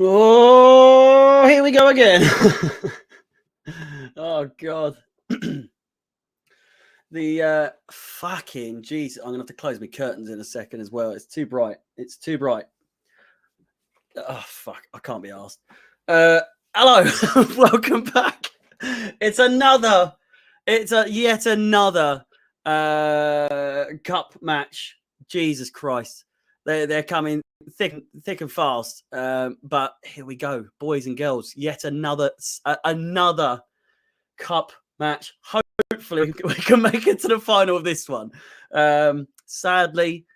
Oh, here we go again. Oh, God. The fucking jeez. I'm going to have to close my curtains in a second as well. It's too bright. It's too bright. Oh, fuck. I can't be asked. Hello. Welcome back. It's yet another cup match. Jesus Christ. They're coming thick and fast. But here we go, boys and girls. Yet another cup match. Hopefully, we can make it to the final of this one. Sadly,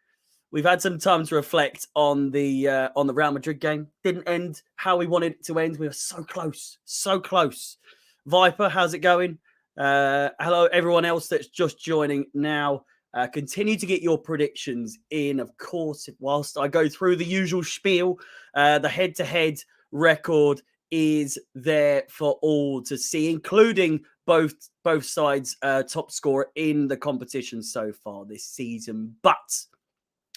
we've had some time to reflect on the Real Madrid game. Didn't end how we wanted it to end. We were so close, so close. Viper, how's it going? Hello, everyone else that's just joining now. Continue to get your predictions in, of course, whilst I go through the usual spiel. The head-to-head record is there for all to see, including both sides' top scorer in the competition so far this season. But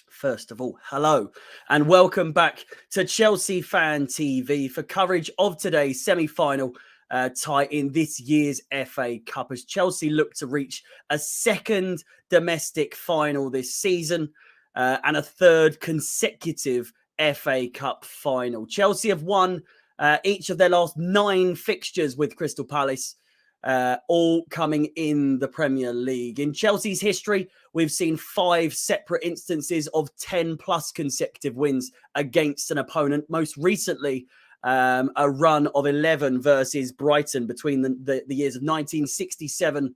first of all, hello and welcome back to Chelsea Fan TV for coverage of today's semi-final tie in this year's FA Cup as Chelsea look to reach a second domestic final this season and a third consecutive FA Cup final. Chelsea have won each of their last 9 fixtures with Crystal Palace, all coming in the Premier League. In Chelsea's history, we've seen 5 separate instances of 10 plus consecutive wins against an opponent. Most recently, a run of 11 versus Brighton between the years of 1967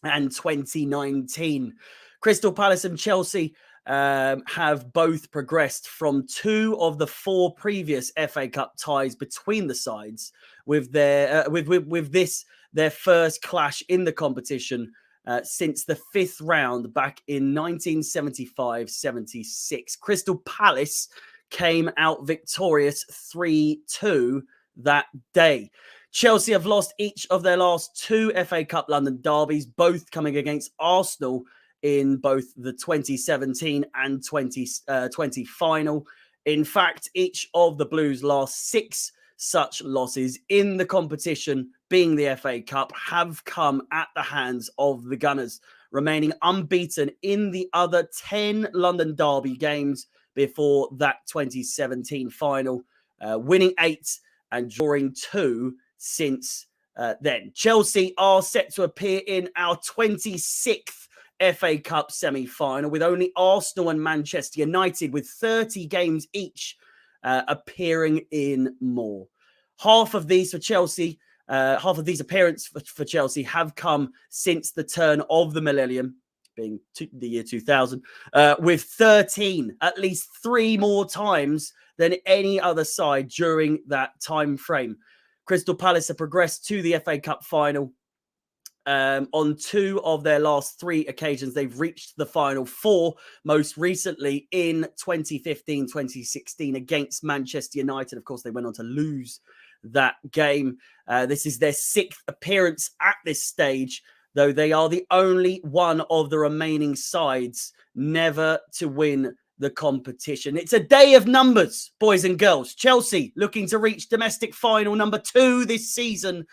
and 2019. Crystal Palace and Chelsea have both progressed from 2 of the 4 previous FA Cup ties between the sides, with their their first clash in the competition since the 5th round back in 1975-76. Crystal Palace came out victorious 3-2 that day. Chelsea have lost each of their last 2 FA Cup London derbies, both coming against Arsenal in both the 2017 and 2020 final. In fact, each of the Blues' last 6 such losses in the competition, being the FA Cup, have come at the hands of the Gunners, remaining unbeaten in the other 10 London derby games before that 2017 final, winning 8 and drawing 2 since then. Chelsea are set to appear in our 26th FA Cup semi-final, with only Arsenal and Manchester United with 30 games each appearing in more. Half of these for Chelsea, half of these appearances for Chelsea have come since the turn of the millennium, being the year 2000, with 13, at least 3 more times than any other side during that time frame. Crystal Palace have progressed to the FA Cup final. On 2 of their last 3 occasions, they've reached the final 4, most recently in 2015-2016 against Manchester United. Of course, they went on to lose that game. This is their 6th appearance at this stage, though they are the only one of the remaining sides never to win the competition. It's a day of numbers, boys and girls. Chelsea looking to reach domestic final number 2 this season.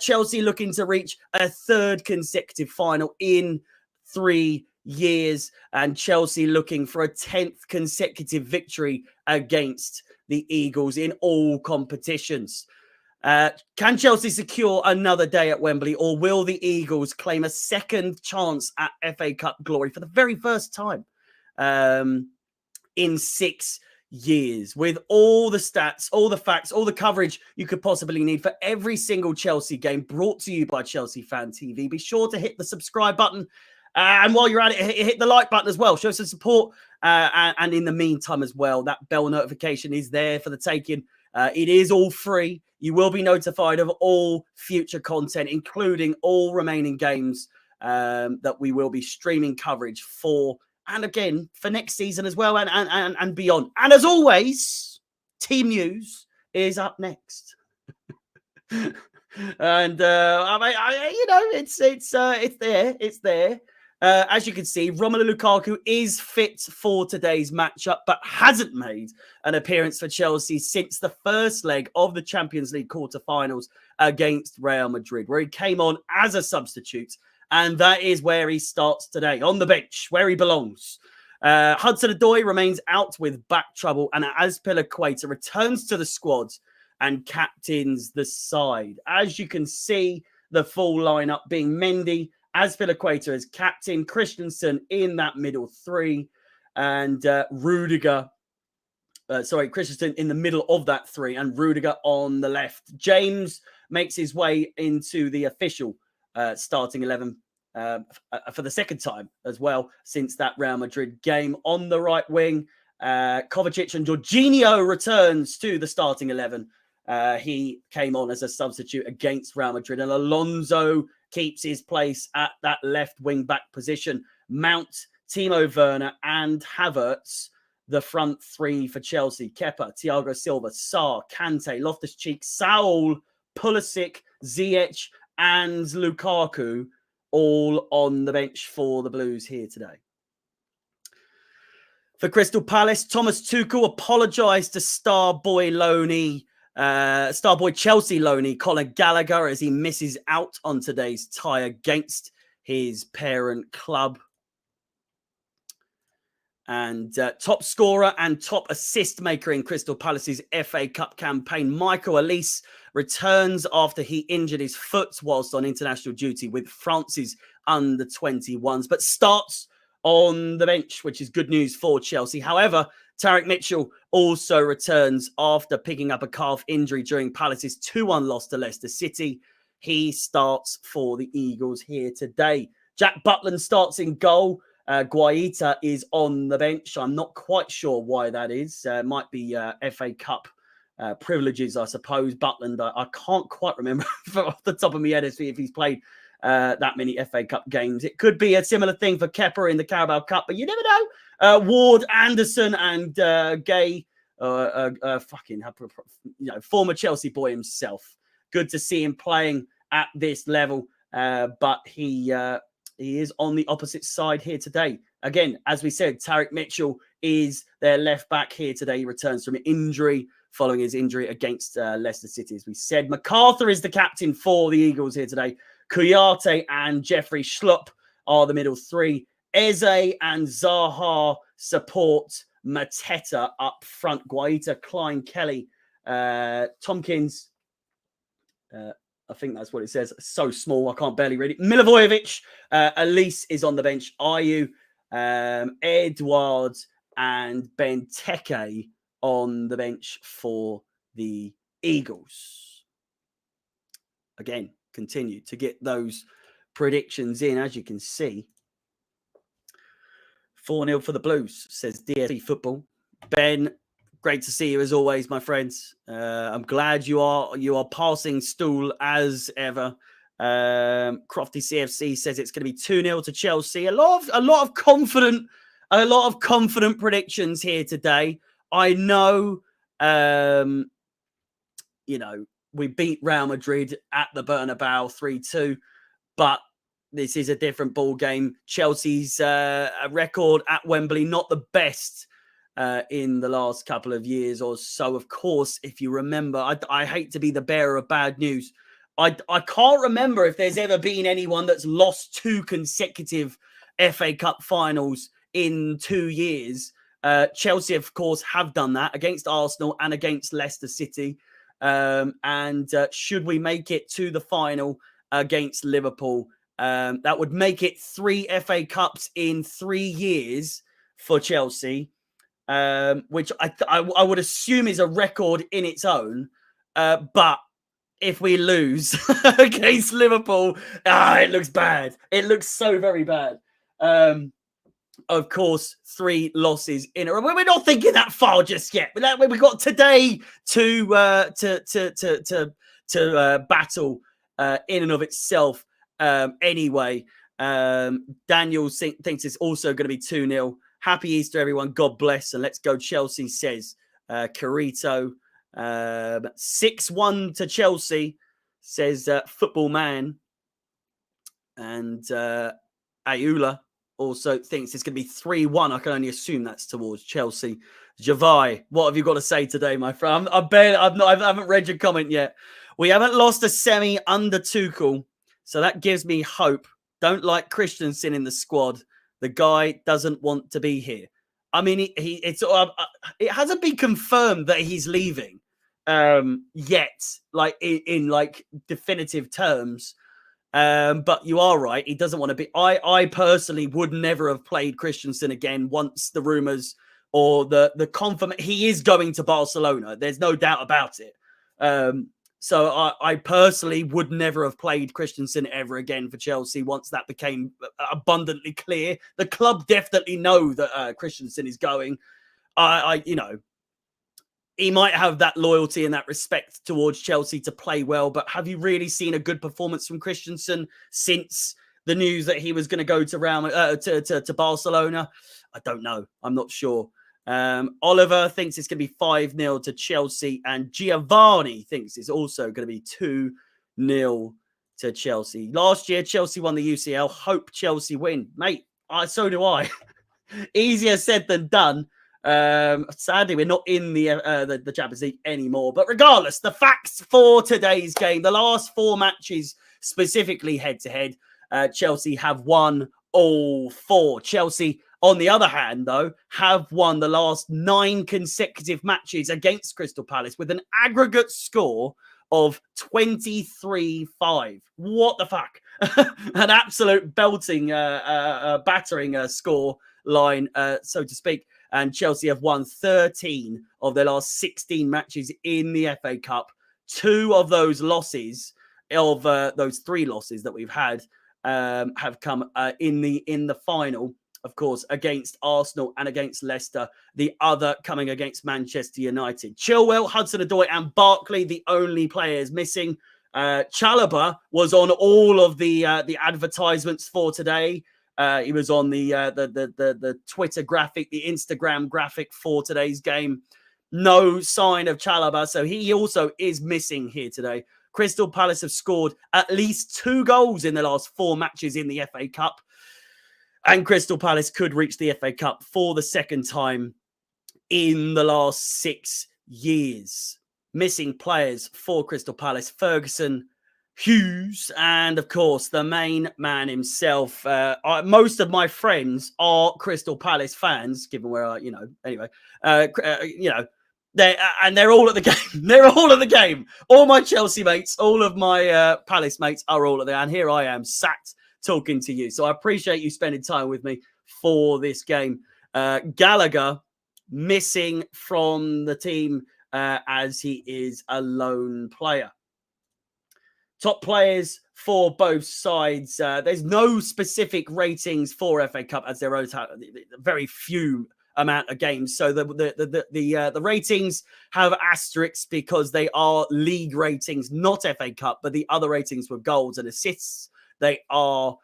Chelsea looking to reach a 3rd consecutive final in 3 years, and Chelsea looking for a 10th consecutive victory against the Eagles in all competitions. Can Chelsea secure another day at Wembley, or will the Eagles claim a second chance at FA Cup glory for the very first time in 6 years? With all the stats, all the facts, all the coverage you could possibly need for every single Chelsea game, brought to you by Chelsea Fan TV. Be sure to hit the subscribe button. And while you're at it, hit the like button as well. Show some support. And in the meantime as well, that bell notification is there for the taking. It is all free. You will be notified of all future content, including all remaining games that we will be streaming coverage for. And again, for next season as well, and beyond. And as always, team news is up next. And it's there. As you can see, Romelu Lukaku is fit for today's matchup, but hasn't made an appearance for Chelsea since the first leg of the Champions League quarterfinals against Real Madrid, where he came on as a substitute. And that is where he starts today, on the bench, where he belongs. Hudson-Odoi remains out with back trouble, and Azpilicueta returns to the squad and captains the side. As you can see, the full lineup being Mendy, Azpilicueta as captain, Christensen in that middle three, and Rudiger. Christensen in the middle of that three, and Rudiger on the left. James makes his way into the official starting 11 for the second time as well since that Real Madrid game. On the right wing, Kovacic and Jorginho returns to the starting 11. He came on as a substitute against Real Madrid, and Alonso keeps his place at that left wing back position. Mount, Timo Werner and Havertz, the front three for Chelsea. Kepa, Thiago Silva, Sarr, Kante, Loftus-Cheek, Saul, Pulisic, Ziyech and Lukaku all on the bench for the Blues here today. For Crystal Palace, Thomas Tuchel apologised to star boy Chelsea loanee Conor Gallagher as he misses out on today's tie against his parent club. And top scorer and top assist maker in Crystal Palace's FA Cup campaign, Michael Olise, returns after he injured his foot whilst on international duty with France's under-21s, but starts on the bench, which is good news for Chelsea. However, Tarek Mitchell also returns after picking up a calf injury during Palace's 2-1 loss to Leicester City. He starts for the Eagles here today. Jack Butland starts in goal. Guaita is on the bench. I'm not quite sure why that is. Might be FA Cup privileges, I suppose. Butland, I can't quite remember off the top of my head if he's played that many FA Cup games. It could be a similar thing for Kepa in the Carabao Cup, but you never know. Ward, Anderson, and Gay, former Chelsea boy himself. Good to see him playing at this level, but he is on the opposite side here today. Again, as we said, Tarek Mitchell is their left back here today. He returns from injury following his injury against Leicester City. As we said, MacArthur is the captain for the Eagles here today. Kouyaté and Jeffrey Schlupp are the middle three. Eze and Zaha support Mateta up front. Guaita, Klein, Kelly, Tompkins, I think that's what it says. So small, I can't barely read it. Milivojevic, Olise is on the bench. Ayew, Edwards, and Benteke on the bench for the Eagles. Again, continue to get those predictions in, as you can see. 4-0 for the Blues, says DSC Football. Ben, great to see you as always, my friends. I'm glad you are passing stool as ever. Crofty CFC says it's going to be 2-0 to Chelsea. A lot of confident predictions here today. I know, we beat Real Madrid at the Bernabeu 3-2, but this is a different ball game. Chelsea's record at Wembley, not the best in the last couple of years or so. Of course, if you remember, I hate to be the bearer of bad news. I can't remember if there's ever been anyone that's lost 2 consecutive FA Cup finals in 2 years. Chelsea, of course, have done that against Arsenal and against Leicester City. Should we make it to the final against Liverpool, that would make it 3 FA Cups in 3 years for Chelsea, which I would assume is a record in its own. But if we lose against Liverpool, it looks bad. It looks so very bad. Of course, 3 losses in a row. We're not thinking that far just yet. We've got today to battle in and of itself. Anyway, Daniel thinks it's also going to be 2-0. Happy Easter, everyone. God bless. And let's go Chelsea, says Carito. 6-1 to Chelsea, says Football Man. And Ayula also thinks it's going to be 3-1. I can only assume that's towards Chelsea. Javai, what have you got to say today, my friend? I haven't read your comment yet. We haven't lost a semi under Tuchel, so that gives me hope. Don't like Christensen in the squad. The guy doesn't want to be here. I mean, it hasn't been confirmed that he's leaving yet, like in like definitive terms. But you are right. He doesn't want to be. I personally would never have played Christensen again once the rumors or the confirmation he is going to Barcelona. There's no doubt about it. So I personally would never have played Christensen ever again for Chelsea once that became abundantly clear. The club definitely know that Christensen is going. You know, he might have that loyalty and that respect towards Chelsea to play well, but have you really seen a good performance from Christensen since the news that he was going to go to Barcelona? I don't know. I'm not sure. Oliver thinks it's going to be 5-0 to Chelsea, and Giovanni thinks it's also going to be 2-0 to Chelsea. Last year, Chelsea won the UCL. Hope Chelsea win. Mate, so do I. Easier said than done. Sadly, we're not in the Champions League anymore. But regardless, the facts for today's game, the last 4 matches, specifically head-to-head, Chelsea have won all 4. Chelsea, on the other hand, though, have won the last 9 consecutive matches against Crystal Palace with an aggregate score of 23-5. What the fuck? An absolute belting, battering score line, so to speak. And Chelsea have won 13 of their last 16 matches in the FA Cup. 2 of those losses, of those 3 losses that we've had, have come in the final, of course, against Arsenal and against Leicester. The other coming against Manchester United. Chilwell, Hudson-Odoi and Barkley, the only players missing. Chalobah was on all of the advertisements for today. He was on the Twitter graphic, the Instagram graphic for today's game. No sign of Chalobah, so he also is missing here today. Crystal Palace have scored at least 2 goals in the last 4 matches in the FA Cup. And Crystal Palace could reach the FA Cup for the second time in the last 6 years. Missing players for Crystal Palace: Ferguson, Hughes, and of course the main man himself. Most of my friends are Crystal Palace fans, given where I, anyway, they're all at the game. They're all at the game. All my Chelsea mates, all of my Palace mates are all at there, and here I am sat talking to you. So I appreciate you spending time with me for this game. Gallagher missing from the team as he is a lone player. Top players for both sides. There's no specific ratings for FA Cup as there are very few amount of games. So the ratings have asterisks because they are league ratings, not FA Cup, but the other ratings were goals and assists. They are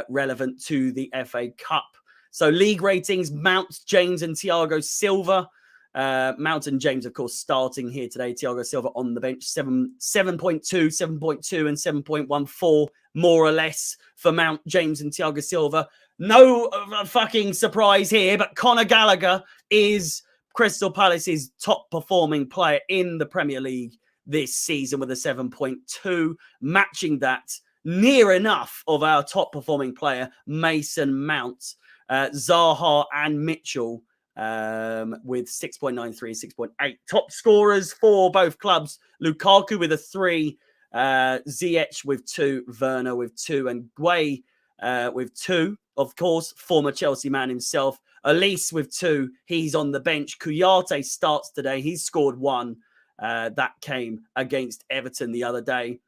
relevant to the FA Cup. So league ratings: Mount, James and Thiago Silva. Mount and James, of course, starting here today. Thiago Silva on the bench. 7.2, 7.2 and 7.14, more or less, for Mount, James and Thiago Silva. No fucking surprise here, but Conor Gallagher is Crystal Palace's top performing player in the Premier League this season with a 7.2, matching that near enough of our top performing player, Mason Mount. Zaha and Mitchell with 6.93, 6.8. Top scorers for both clubs: Lukaku with a 3, Ziyech with 2, Werner with 2, and Gueye with 2. Of course, former Chelsea man himself. Elise with 2. He's on the bench. Kouyaté starts today. He's scored 1. That came against Everton the other day.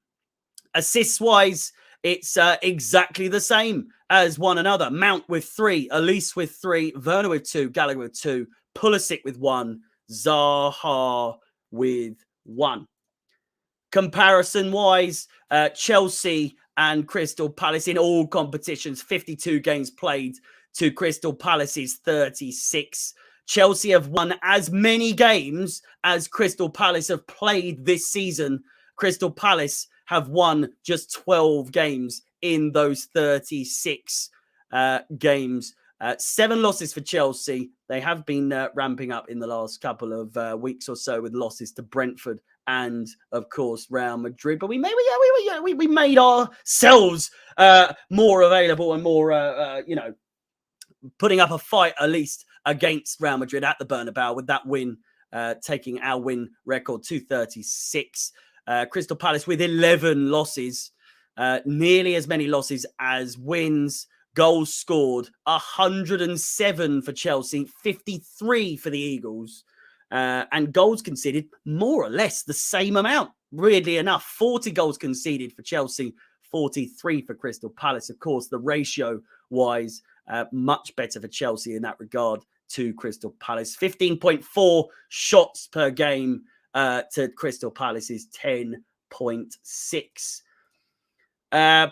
Assists-wise, it's exactly the same as one another. Mount with 3, Elise with 3, Werner with 2, Gallagher with 2, Pulisic with 1, Zaha with 1. Comparison-wise, Chelsea and Crystal Palace in all competitions, 52 games played to Crystal Palace's 36. Chelsea have won as many games as Crystal Palace have played this season. Crystal Palace have won just 12 games in those 36 games. 7 losses for Chelsea. They have been ramping up in the last couple of weeks or so with losses to Brentford and, of course, Real Madrid. But we made ourselves more available and more, putting up a fight at least against Real Madrid at the Bernabeu with that win, taking our win record to 36. Crystal Palace with 11 losses, nearly as many losses as wins. Goals scored, 107 for Chelsea, 53 for the Eagles. And goals conceded, more or less the same amount. Weirdly enough, 40 goals conceded for Chelsea, 43 for Crystal Palace. Of course, the ratio-wise, much better for Chelsea in that regard to Crystal Palace. 15.4 shots per game to Crystal Palace's 10.6.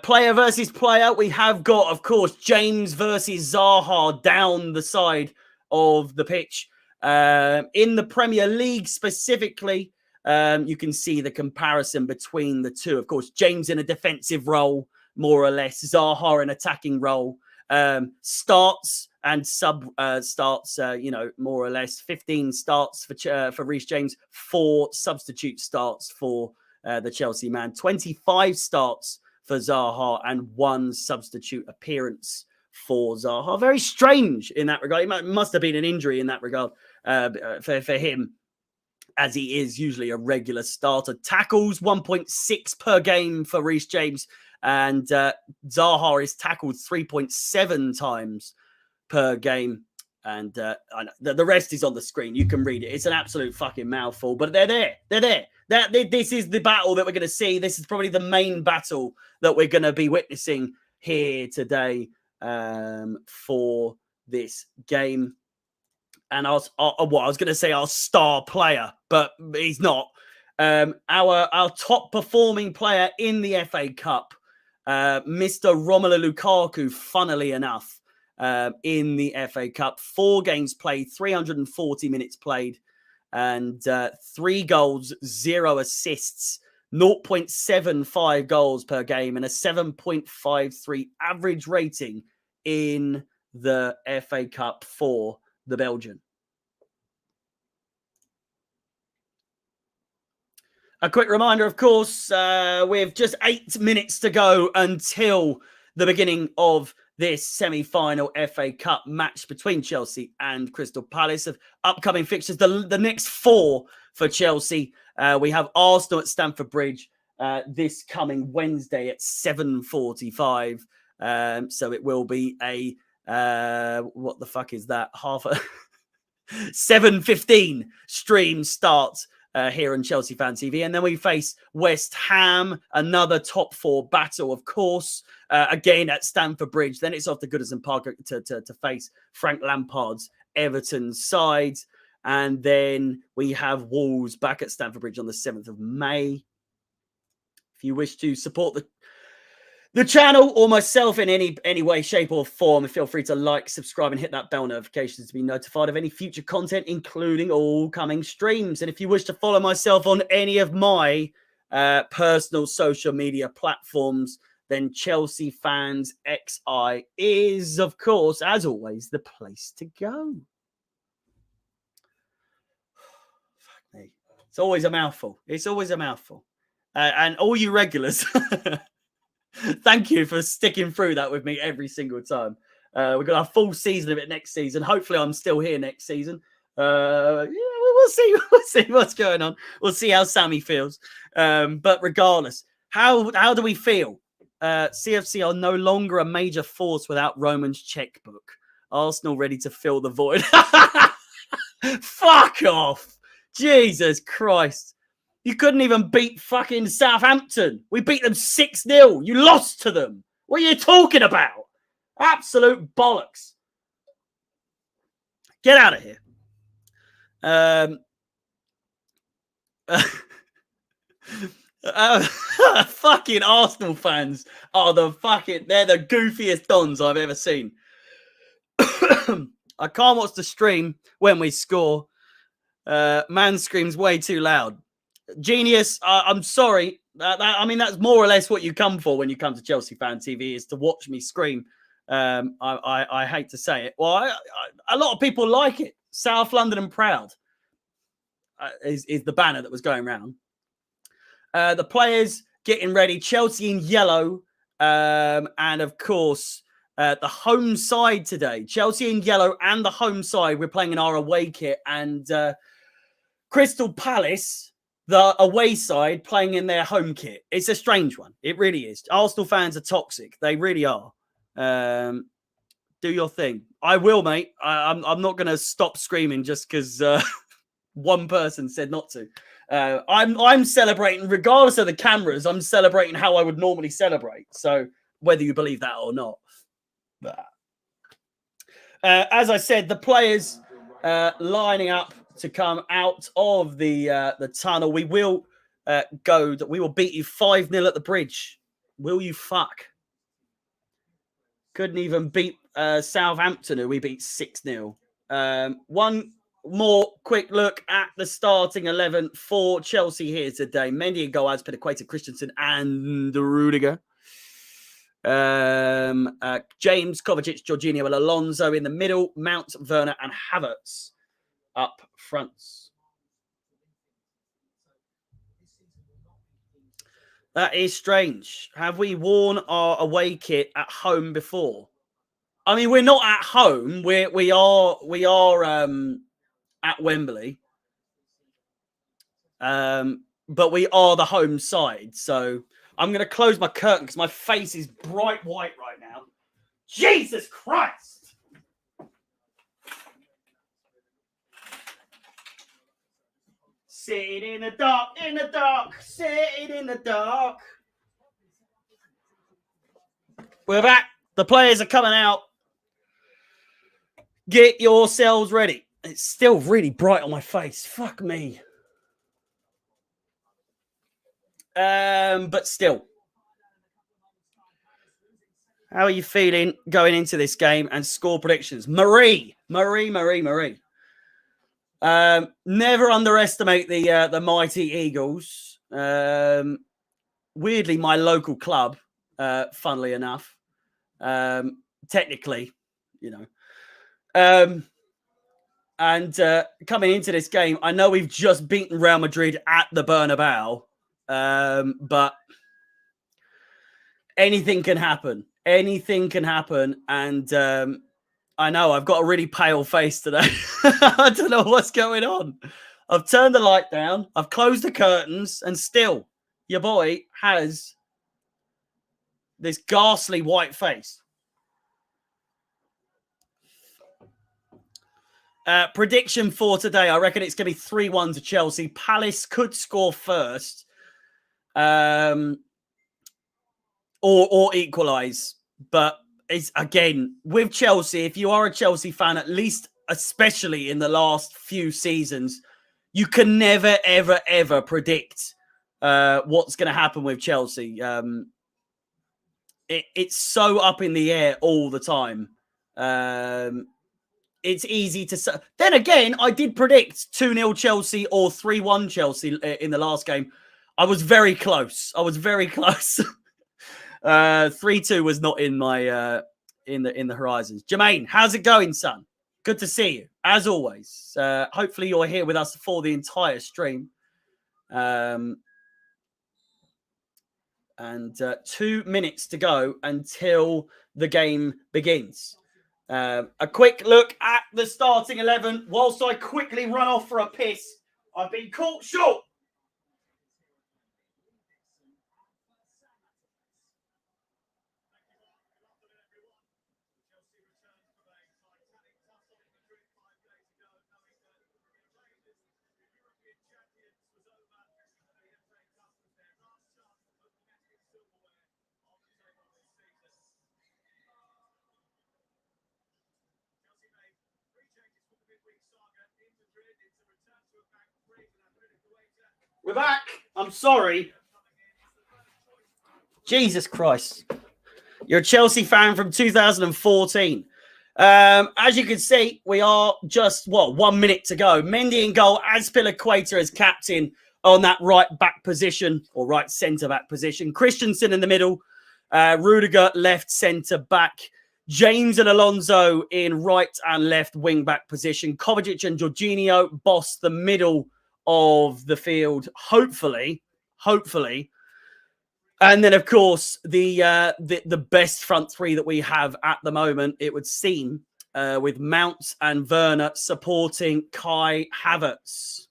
Player versus player, we have got, of course, James versus Zaha down the side of the pitch. In the Premier League specifically, you can see the comparison between the two. Of course, James in a defensive role, more or less. Zaha in attacking role. Starts and starts, more or less. 15 starts for Reece James, 4 substitute starts for the Chelsea man. 25 starts for Zaha and 1 substitute appearance for Zaha. Very strange in that regard. It must have been an injury in that regard for him, as he is usually a regular starter. Tackles, 1.6 per game for Reece James, and Zaha is tackled 3.7 times per game. And the rest is on the screen. You can read it. It's an absolute fucking mouthful, but they're there. They're there. This is the battle that we're going to see. This is probably the main battle that we're going to be witnessing here today for this game. And I was going to say our star player, but he's not. Our top performing player in the FA Cup, Mr. Romelu Lukaku, funnily enough, in the FA Cup. 4 games played, 340 minutes played, and 3 goals, 0 assists, 0.75 goals per game, and a 7.53 average rating in the FA Cup for the Belgian. A quick reminder, of course, with just 8 minutes to go until the beginning of this semi-final FA Cup match between Chelsea and Crystal Palace. Of upcoming fixtures, the next 4 for Chelsea. We have Arsenal at Stamford Bridge this coming Wednesday at 7:45. So it will be a, what the fuck is that? 7:15 stream start here on Chelsea Fan TV. And then we face West Ham, another top 4 battle, of course, again at Stamford Bridge. Then it's off to Goodison Park to face Frank Lampard's Everton side. And then we have Wolves back at Stamford Bridge on the 7th of May. If you wish to support the channel or myself in any way, shape or form, feel free to like, subscribe and hit that bell notification to be notified of any future content, including all coming streams. And if you wish to follow myself on any of my personal social media platforms, then Chelsea Fans XI is, of course, as always, the place to go. Fuck me. It's always a mouthful. It's always a mouthful. And all you regulars... Thank you for sticking through that with me every single time. We've got a full season of it next season. Hopefully, I'm still here next season. Yeah, we'll see. We'll see what's going on. We'll see how Sammy feels. But regardless, how do we feel? CFC are no longer a major force without Roman's checkbook. Arsenal ready to fill the void. Fuck off! Jesus Christ. You couldn't even beat fucking Southampton. We beat them 6-0. You lost to them. What are you talking about? Absolute bollocks. Get out of here. Fucking Arsenal fans are they're the goofiest dons I've ever seen. I can't watch the stream when we score. Man screams way too loud. Genius, I'm sorry. I mean, that's more or less what you come for when you come to Chelsea Fan TV, is to watch me scream I hate to say it. Well, a lot of people like it. South London and proud is the banner that was going around. The players getting ready. Chelsea in yellow. And of course, the home side today. Chelsea in yellow and the home side. We're playing in our away kit. And Crystal Palace, the away side, playing in their home kit. It's a strange one. It really is. Arsenal fans are toxic. They really are. Do your thing. I will, mate. I'm not going to stop screaming just because one person said not to. I'm celebrating, regardless of the cameras. I'm celebrating how I would normally celebrate. So whether you believe that or not. As I said, the players lining up to come out of the tunnel. We will we will beat you 5-0 at the bridge. Will you fuck? Couldn't even beat Southampton, who we beat 6-0. One more quick look at the starting 11 for Chelsea here today. Mendy and goal, Azpilicueta, Christensen and Rudiger. James, Kovacic, Jorginho and Alonso in the middle. Mount, Werner and Havertz up front. That is strange. Have we worn our away kit at home before? I mean, we're not at home. We are at Wembley. But we are the home side. So I'm going to close my curtain because my face is bright white right now. Jesus Christ! Sitting in the dark, sitting in the dark. We're back. The players are coming out. Get yourselves ready. It's still really bright on my face. Fuck me. But still. How are you feeling going into this game and score predictions? Marie. Never underestimate the mighty Eagles. Weirdly, my local club, funnily enough. Technically, you know. And coming into this game, I know we've just beaten Real Madrid at the Bernabeu, but anything can happen. Anything can happen. And I know I've got a really pale face today. I don't know what's going on. I've turned the light down. I've closed the curtains. And still, your boy has this ghastly white face. Prediction for today, I reckon it's going to be 3-1 to Chelsea. Palace could score first, or equalise. But it's, again, with Chelsea, if you are a Chelsea fan, at least especially in the last few seasons, you can never, ever, ever predict what's going to happen with Chelsea. It's so up in the air all the time. It's easy to say. Then again, I did predict 2-0 Chelsea or 3-1 Chelsea in the last game. I was very close. 3-2 was not in my in the horizons. Jermaine, how's it going, son? Good to see you, as always. Hopefully you're here with us for the entire stream. And 2 minutes to go until the game begins. A quick look at the starting 11 whilst I quickly run off for a piss. I've been caught short. We're back. I'm sorry. Jesus Christ. You're a Chelsea fan from 2014. As you can see, we are just, 1 minute to go. Mendy in goal, Azpilicueta as captain on that right back position, or right centre back position. Christensen in the middle. Rudiger left centre back. James and Alonso in right and left wing-back position. Kovacic and Jorginho boss the middle of the field, hopefully. And then, of course, the best front three that we have at the moment, it would seem, with Mount and Werner supporting Kai Havertz.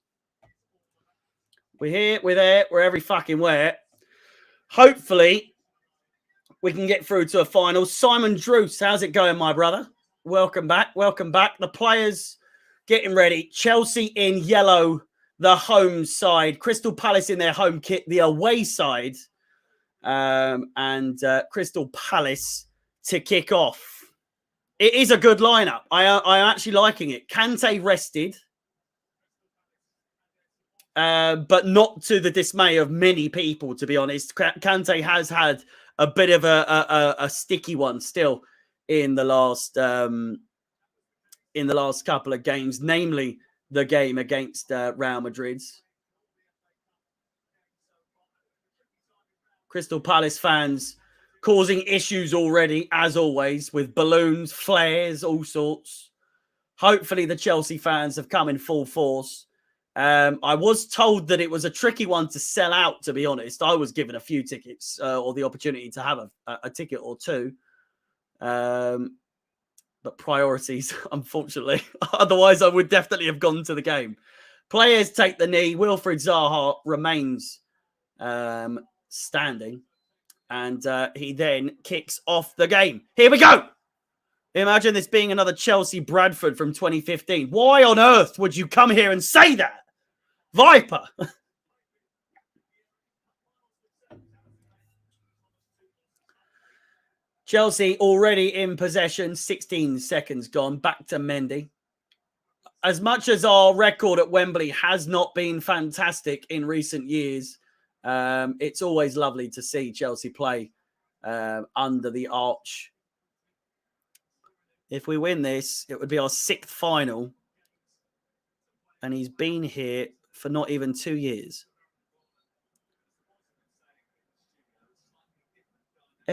We're here, we're there, we're every fucking where. Hopefully, we can get through to a final. Simon Druce, how's it going, my brother? Welcome back, welcome back. The players getting ready. Chelsea in yellow, the home side. Crystal Palace in their home kit, the away side. And Crystal Palace to kick off. It is a good lineup. I'm actually liking it. Kante rested, but not to the dismay of many people, to be honest. Kante has had a bit of a sticky one still in the last couple of games, namely the game against Real Madrid. Crystal Palace fans causing issues already, as always, with balloons, flares, all sorts. Hopefully the Chelsea fans have come in full force. I was told that it was a tricky one to sell out, to be honest. I was given a few tickets or the opportunity to have a ticket or two. But priorities, unfortunately. Otherwise, I would definitely have gone to the game. Players take the knee. Wilfried Zaha remains standing. And he then kicks off the game. Here we go. Imagine this being another Chelsea Bradford from 2015. Why on earth would you come here and say that? Viper. Chelsea already in possession. 16 seconds gone. Back to Mendy. As much as our record at Wembley has not been fantastic in recent years, it's always lovely to see Chelsea play under the arch. If we win this, it would be our 6th final. And he's been here for not even 2 years.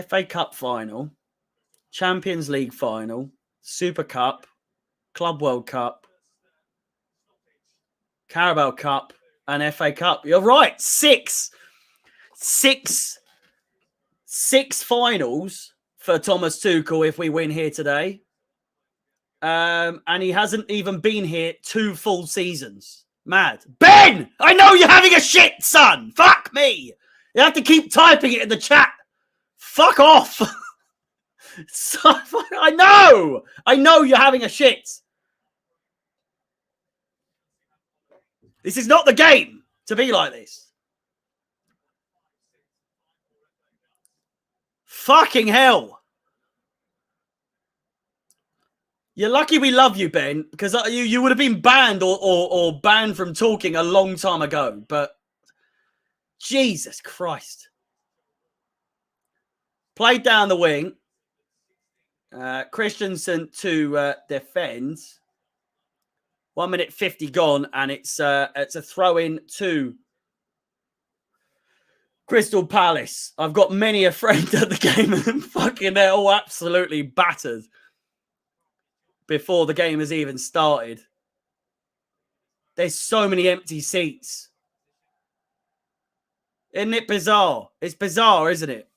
FA Cup final, Champions League final, Super Cup, Club World Cup, Carabao Cup, and FA Cup. You're right. 6 finals for Thomas Tuchel if we win here today. And he hasn't even been here 2 full seasons. Mad. Ben! I know you're having a shit, son! Fuck me! You have to keep typing it in the chat. Fuck off! I know! I know you're having a shit. This is not the game to be like this. Fucking hell. You're lucky we love you, Ben, because you would have been banned or banned from talking a long time ago. But Jesus Christ. Played down the wing. Christensen to defend. 1 minute 50 gone, and it's a throw-in to Crystal Palace. I've got many a friend at the game, and fucking they're all absolutely battered before the game has even started. There's so many empty seats. Isn't it bizarre? It's bizarre, isn't it?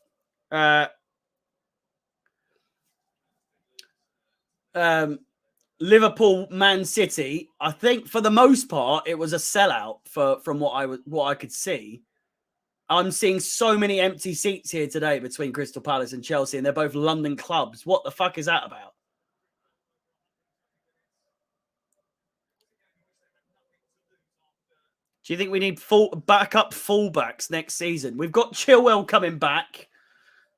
Liverpool, Man City. I think for the most part, it was a sellout from what I could see. I'm seeing so many empty seats here today between Crystal Palace and Chelsea, and they're both London clubs. What the fuck is that about? Do you think we need backup fullbacks next season? We've got Chilwell coming back.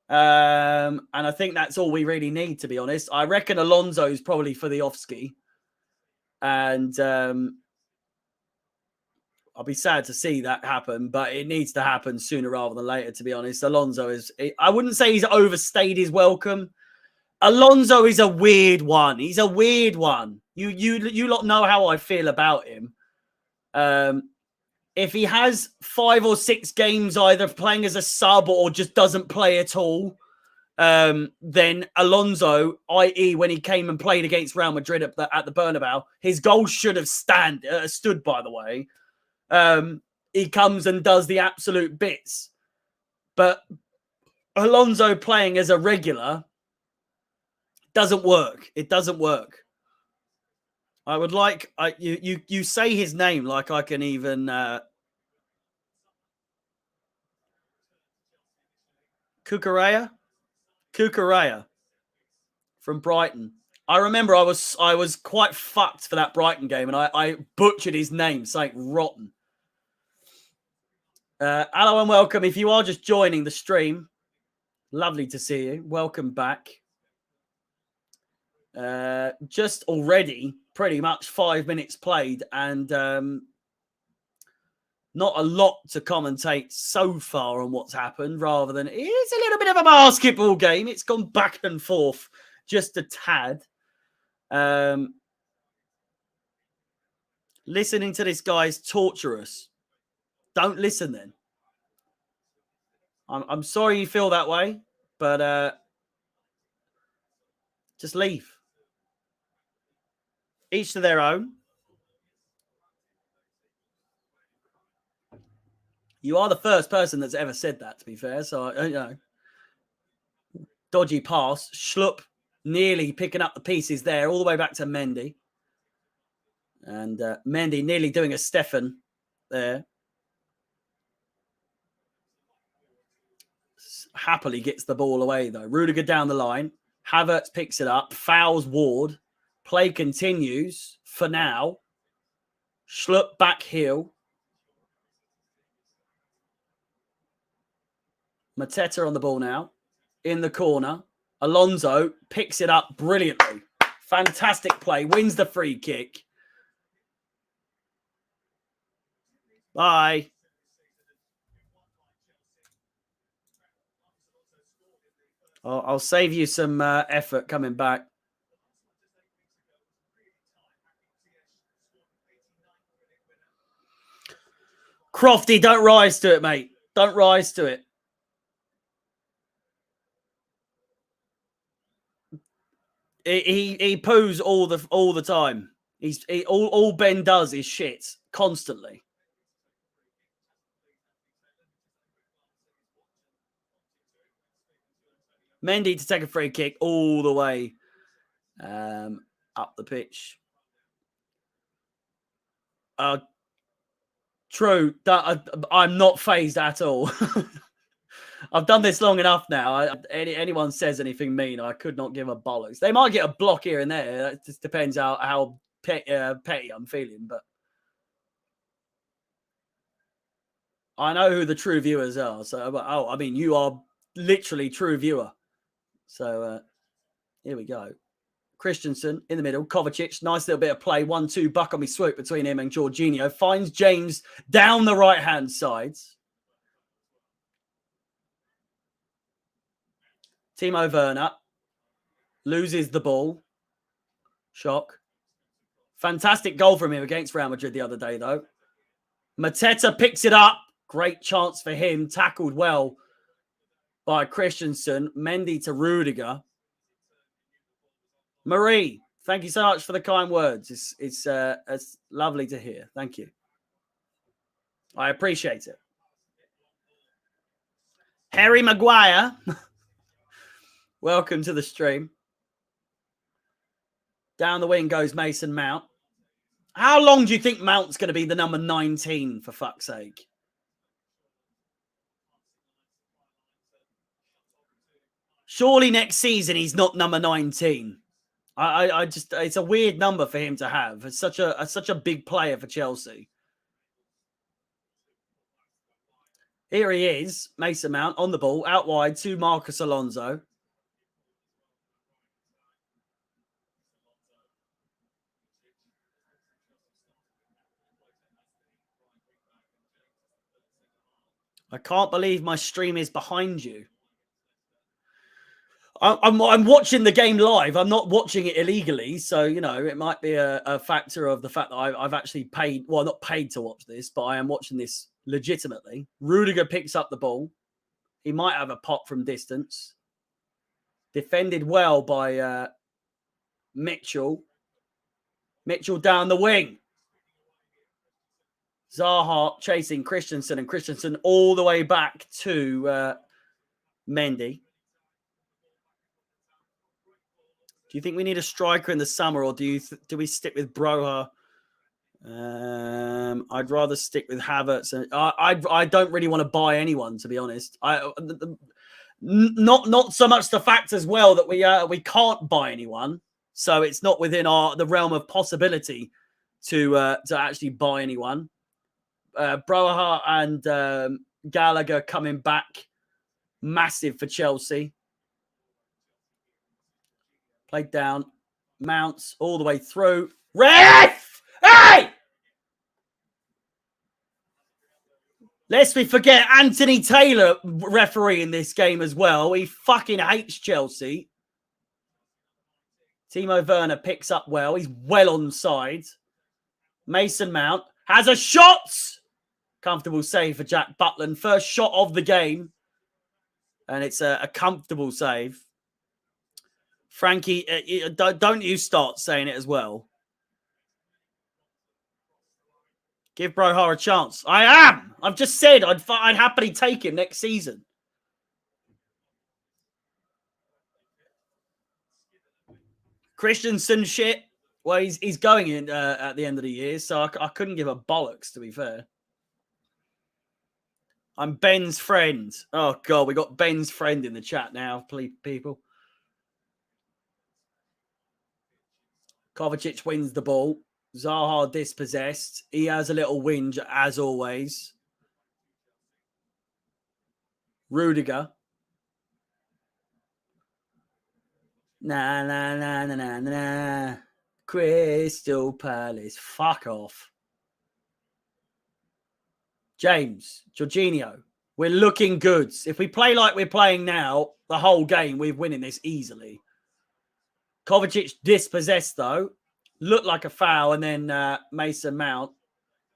And I think that's all we really need, to be honest. I reckon Alonso's probably for the off-ski. And I'll be sad to see that happen, but it needs to happen sooner rather than later, to be honest. Alonso is... I wouldn't say he's overstayed his welcome. Alonso is a weird one. He's a weird one. You lot know how I feel about him. If he has 5 or 6 games either playing as a sub or just doesn't play at all, then Alonso, i.e. when he came and played against Real Madrid at the Bernabeu, his goal should have stood, by the way. He comes and does the absolute bits. But Alonso playing as a regular doesn't work. It doesn't work. I would like you say his name like I can even Cucurella from Brighton. I remember I was quite fucked for that Brighton game, and I butchered his name, saying rotten. Hello and welcome. If you are just joining the stream, lovely to see you. Welcome back. Just already pretty much 5 minutes played, and not a lot to commentate so far on what's happened, rather than it's a little bit of a basketball game. It's gone back and forth just a tad. Listening to this guy's torturous. Don't listen then. I'm sorry you feel that way, but just leave. Each to their own. You are the first person that's ever said that, to be fair. So, you know, dodgy pass. Schlupp nearly picking up the pieces there, all the way back to Mendy. And Mendy nearly doing a Stefan there. Happily gets the ball away, though. Rudiger down the line. Havertz picks it up. Fouls Ward. Play continues for now. Schlupp back heel. Mateta on the ball now. In the corner. Alonso picks it up brilliantly. Fantastic play. Wins the free kick. Bye. I'll save you some effort coming back. Crofty, don't rise to it, mate. Don't rise to it. He poos all the time. All Ben does is shit constantly. Mendy to take a free kick all the way up the pitch. True. I'm not phased at all. I've done this long enough now. Anyone says anything mean, I could not give a bollocks. They might get a block here and there. It just depends how petty I'm feeling. But I know who the true viewers are. So, I mean, you are literally true viewer. So here we go. Christensen in the middle. Kovacic, nice little bit of play. 1-2 buck on me swoop between him and Jorginho. Finds James down the right-hand side. Timo Werner loses the ball. Shock. Fantastic goal from him against Real Madrid the other day, though. Mateta picks it up. Great chance for him. Tackled well by Christensen. Mendy to Rudiger. Marie, thank you so much for the kind words. It's lovely to hear. Thank you. I appreciate it. Harry Maguire. Welcome to the stream. Down the wing goes Mason Mount. How long do you think Mount's going to be the number 19, for fuck's sake? Surely next season he's not number 19. I just, it's a weird number for him to have. It's such a big player for Chelsea. Here he is, Mason Mount on the ball, out wide to Marcus Alonso. I can't believe my stream is behind you. I'm watching the game live. I'm not watching it illegally. So, you know, it might be a factor of the fact that I've actually paid, well, not paid to watch this, but I am watching this legitimately. Rudiger picks up the ball. He might have a pop from distance. Defended well by Mitchell. Mitchell down the wing. Zaha chasing Christensen, and Christensen all the way back to Mendy. Do you think we need a striker in the summer, or do we stick with Broha? I'd rather stick with Havertz. I don't really want to buy anyone, to be honest. Not so much the fact as well that we can't buy anyone, so it's not within the realm of possibility to actually buy anyone. Broha and Gallagher coming back, massive for Chelsea. Played down, Mounts all the way through. Ref! Hey! Lest we forget Anthony Taylor refereeing this game as well. He fucking hates Chelsea. Timo Werner picks up well. He's well on side. Mason Mount has a shot. Comfortable save for Jack Butland. First shot of the game. And it's a comfortable save. Frankie, don't you start saying it as well. Give Broha a chance. I am. I've just said I'd happily take him next season. Christensen shit. Well, he's going in at the end of the year, so I couldn't give a bollocks, to be fair. I'm Ben's friend. Oh, God, we got Ben's friend in the chat now, please, people. Kovacic wins the ball. Zaha dispossessed. He has a little whinge, as always. Rudiger. Nah. Crystal Palace. Fuck off. James. Jorginho. We're looking good. If we play like we're playing now, the whole game, we're winning this easily. Kovacic dispossessed, though. Looked like a foul, and then Mason Mount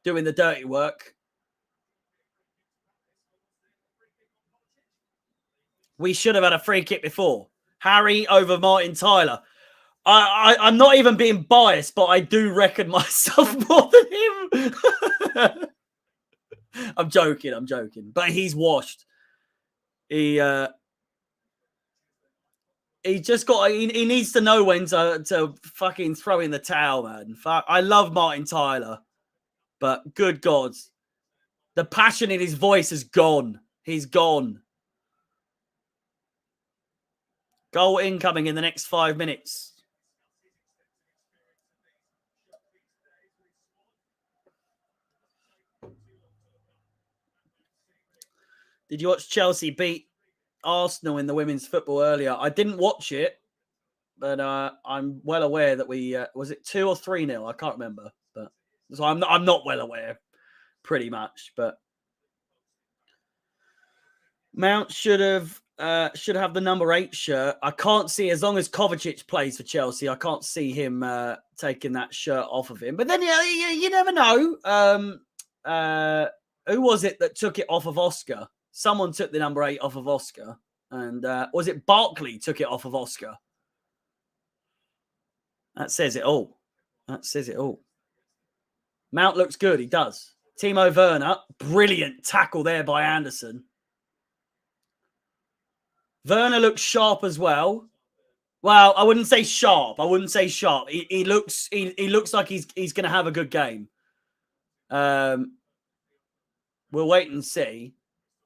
doing the dirty work. We should have had a free kick before. Harry over Martin Tyler. I'm not even being biased, but I do reckon myself more than him. I'm joking. But he's washed. He just got. He needs to know when to fucking throw in the towel, man. I love Martin Tyler, but good God, the passion in his voice is gone. He's gone. Goal incoming in the next 5 minutes. Did you watch Chelsea beat Arsenal in the women's football earlier? I didn't watch it, but I'm well aware that we was it 2 or 3-0? I can't remember, but so I'm not well aware, pretty much. But Mount should have the number 8 shirt. I can't see, as long as Kovacic plays for Chelsea, I can't see him taking that shirt off of him. But then you never know. Who was it that took it off of Oscar? Someone took the number 8 off of Oscar. And was it Barkley took it off of Oscar? That says it all. Mount looks good. He does. Timo Werner. Brilliant tackle there by Anderson. Werner looks sharp as well. Well, I wouldn't say sharp. He looks like he's going to have a good game. We'll wait and see.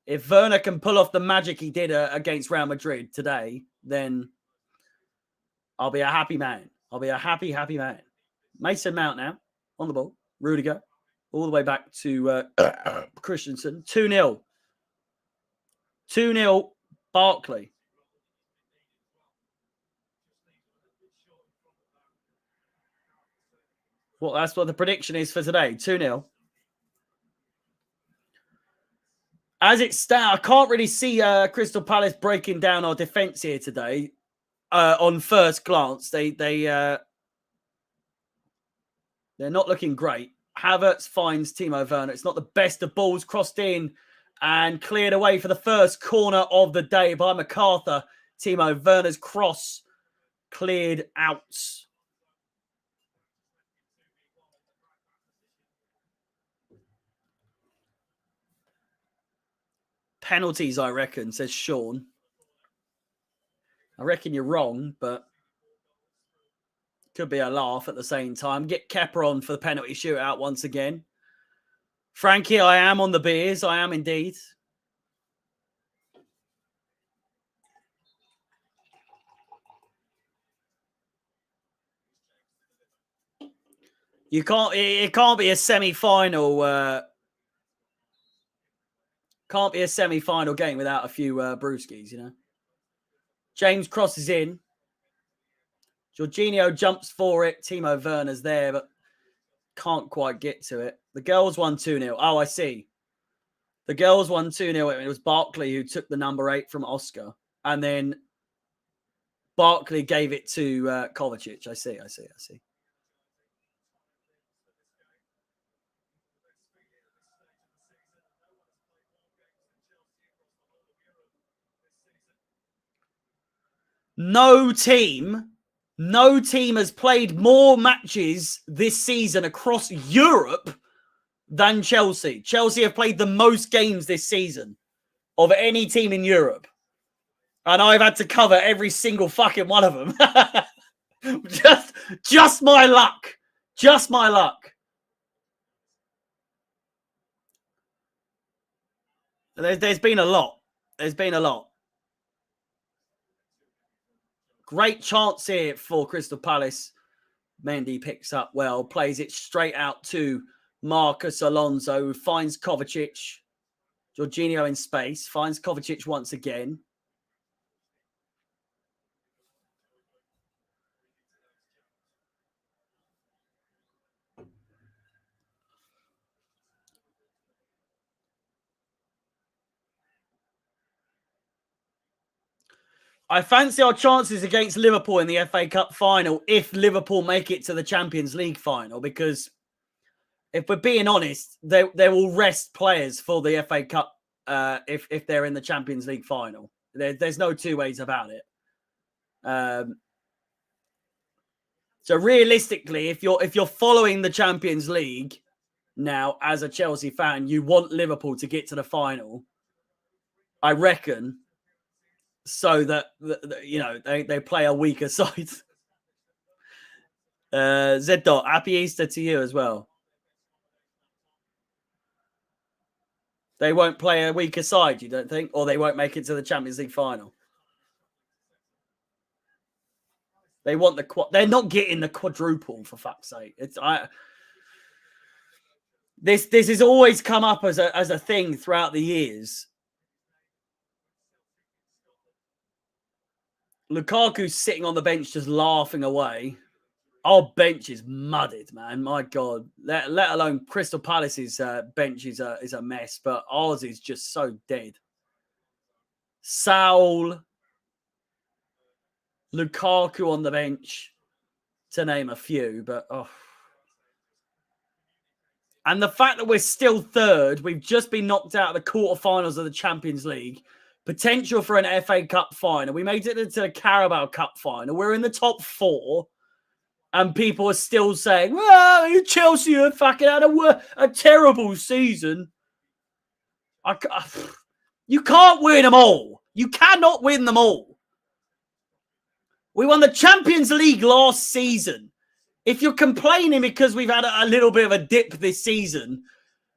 If Werner can pull off the magic he did against Real Madrid today, then I'll be a happy man. I'll be a happy man. Mason Mount now on the ball. Rudiger all the way back to Christensen. 2-0. 2-0 Barkley. Well, that's what the prediction is for today. 2-0. As it stands, I can't really see Crystal Palace breaking down our defence here today. On first glance, they're not looking great. Havertz finds Timo Werner. It's not the best of balls, crossed in and cleared away for the first corner of the day by MacArthur. Timo Werner's cross cleared out. Penalties, I reckon, says Sean. I reckon you're wrong, but could be a laugh at the same time. Get Kepper on for the penalty shootout once again. Frankie, I am on the beers. I am indeed. You can't. It can't be a semi-final. Can't be a semi-final game without a few brewskis, you know. James crosses in. Jorginho jumps for it. Timo Werner's there, but can't quite get to it. The girls won 2-0. Oh, I see. The girls won 2-0. It was Barkley who took the number 8 from Oscar. And then Barkley gave it to Kovacic. I see. No team has played more matches this season across Europe than Chelsea. Chelsea have played the most games this season of any team in Europe. And I've had to cover every single fucking one of them. just my luck. Just my luck. There's been a lot. There's been a lot. Great chance here for Crystal Palace. Mendy picks up well, plays it straight out to Marcus Alonso, who finds Kovacic. Jorginho in space, finds Kovacic once again. I fancy our chances against Liverpool in the FA Cup final if Liverpool make it to the Champions League final, because if we're being honest, they will rest players for the FA Cup if they're in the Champions League final. There's no two ways about it. So realistically, if you're following the Champions League now as a Chelsea fan, you want Liverpool to get to the final, I reckon, so that they play a weaker side. Z. Happy Easter to you as well. They won't play a weaker side, you don't think? Or they won't make it to the Champions League final? They want they're not getting the quadruple, for fuck's sake. This has always come up as a thing throughout the years. Lukaku's sitting on the bench just laughing away. Our bench is mudded, man. My God. Let alone Crystal Palace's bench is a mess, but ours is just so dead. Saul, Lukaku on the bench, to name a few, but And the fact that we're still third, we've just been knocked out of the quarterfinals of the Champions League. Potential for an FA Cup final. We made it into the Carabao Cup final. We're in the top 4. And people are still saying, well, Chelsea have fucking had a terrible season. You can't win them all. You cannot win them all. We won the Champions League last season. If you're complaining because we've had a little bit of a dip this season,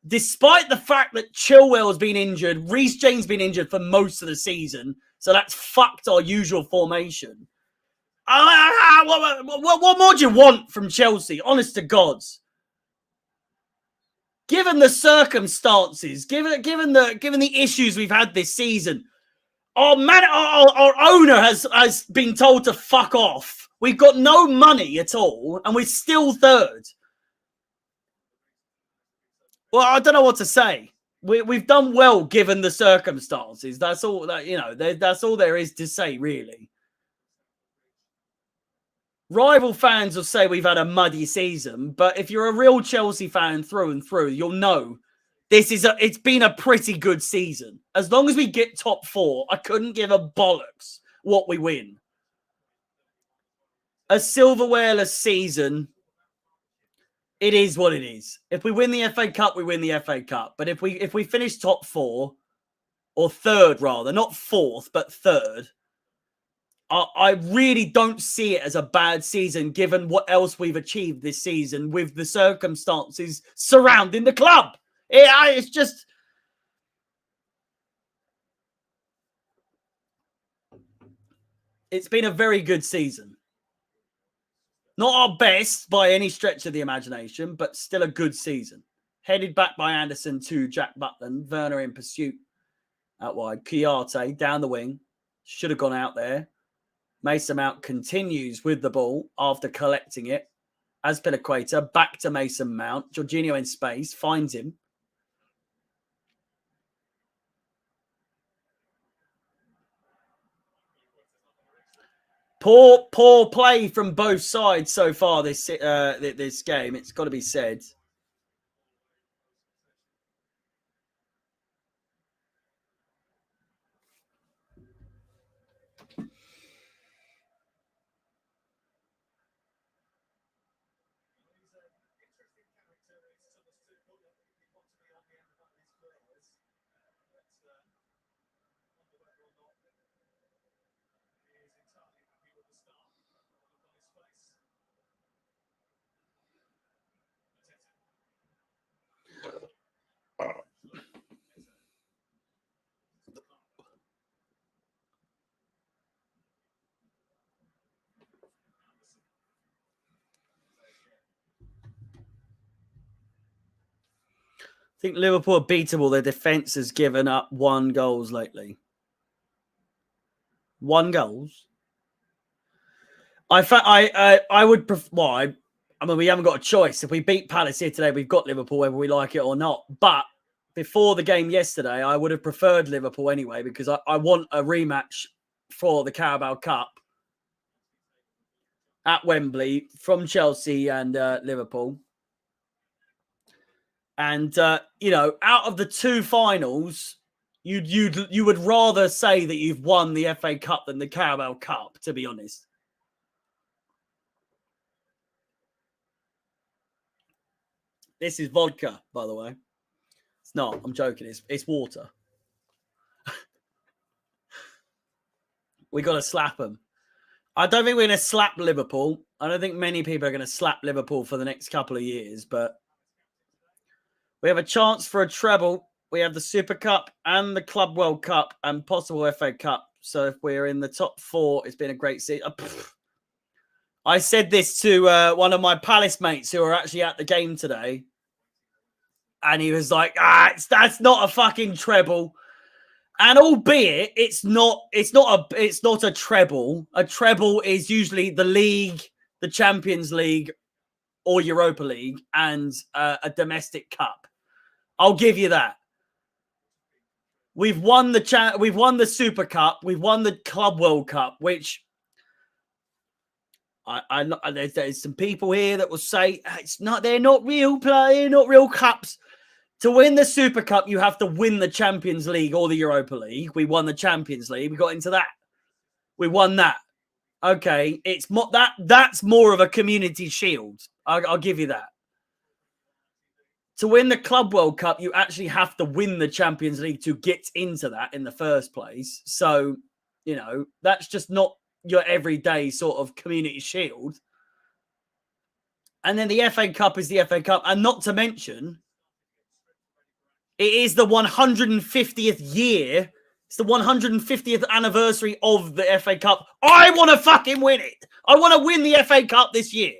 despite the fact that Chilwell's been injured, Reece James been injured for most of the season, so that's fucked our usual formation. What more do you want from Chelsea? Honest to God. Given the circumstances, given the issues we've had this season, our owner has been told to fuck off. We've got no money at all, and we're still third. Well, I don't know what to say. We've done well given the circumstances. That's all that's all there is to say, really. Rival fans will say we've had a muddy season, but if you're a real Chelsea fan through and through, you'll know it's been a pretty good season. As long as we get top 4, I couldn't give a bollocks what we win. A silverware-less season, it is what it is. If we win the FA Cup, we win the FA Cup. But if we finish top 4, or third rather, not fourth, but third, I really don't see it as a bad season given what else we've achieved this season with the circumstances surrounding the club. It's just... It's been a very good season. Not our best by any stretch of the imagination, but still a good season. Headed back by Anderson to Jack Butland. Werner in pursuit out wide. Kouyaté down the wing. Should have gone out there. Mason Mount continues with the ball after collecting it. Azpilicueta back to Mason Mount. Jorginho in space. Finds him. Poor play from both sides so far this game. It's got to be said. I think Liverpool are beatable. Their defence has given up 1 goals lately. 1 goals. I would prefer. Well, I mean, we haven't got a choice. If we beat Palace here today, we've got Liverpool, whether we like it or not. But before the game yesterday, I would have preferred Liverpool anyway, because I want a rematch for the Carabao Cup at Wembley from Chelsea and Liverpool. And you know, out of the 2 finals, you would rather say that you've won the FA Cup than the Carabao Cup, to be honest. This is vodka, by the way. It's not. I'm joking. It's water. We got to slap them. I don't think we're going to slap Liverpool. I don't think many people are going to slap Liverpool for the next couple of years, but we have a chance for a treble. We have the Super Cup and the Club World Cup and possible FA Cup. So if we're in the top 4, it's been a great season. I said this to one of my Palace mates who are actually at the game today. And he was like, that's not a fucking treble. And albeit it's not a treble. A treble is usually the league, the Champions League or Europa League, and a domestic cup. I'll give you that. We've won the Super Cup, we've won the Club World Cup, which there's some people here that will say they're not real cups. To win the Super Cup, you have to win the Champions League or the Europa League. We won the Champions League. We got into that. We won that. Okay, that's more of a community shield. I'll give you that. To win the Club World Cup, you actually have to win the Champions League to get into that in the first place. So, you know, that's just not your everyday sort of community shield. And then the FA Cup is the FA Cup. And not to mention, it is the 150th year. It's the 150th anniversary of the FA Cup. I want to fucking win it. I want to win the FA Cup this year.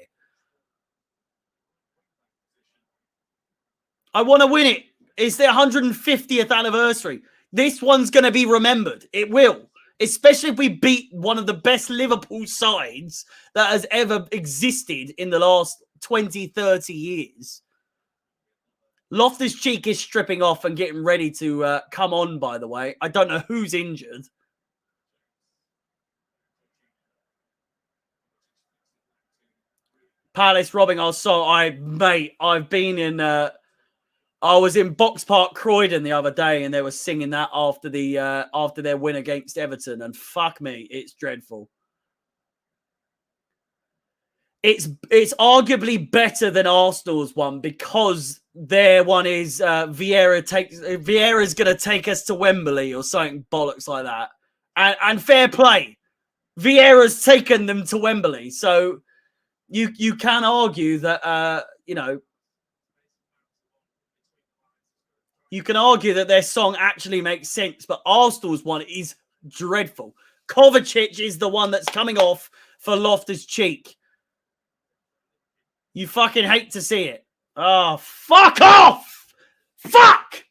I want to win it. It's the 150th anniversary. This one's going to be remembered. It will. Especially if we beat one of the best Liverpool sides that has ever existed in the last 20, 30 years. Loftus-Cheek is stripping off and getting ready to come on, by the way. I don't know who's injured. Palace robbing our soul. I've been in... I was in Box Park Croydon the other day, and they were singing that after their win against Everton, and fuck me, it's dreadful. It's arguably better than Arsenal's one because their one is Vieira's going to take us to Wembley or something bollocks like that, and fair play, Vieira's taken them to Wembley, so you can argue that you can argue that their song actually makes sense, but Arsenal's one is dreadful. Kovacic is the one that's coming off for Loftus-Cheek. You fucking hate to see it. Oh, fuck off! Fuck!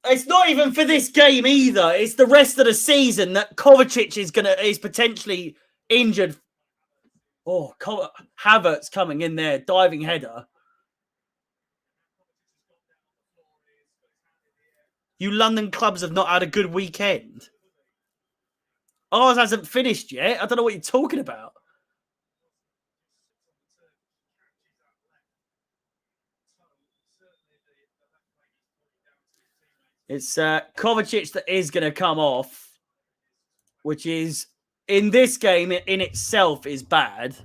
It's not even for this game either. It's the rest of the season that Kovacic is potentially injured. Oh, Havertz coming in there, diving header. You London clubs have not had a good weekend. Ours hasn't finished yet. I don't know what you're talking about. It's Kovacic that is going to come off, which is, in this game in itself, is bad.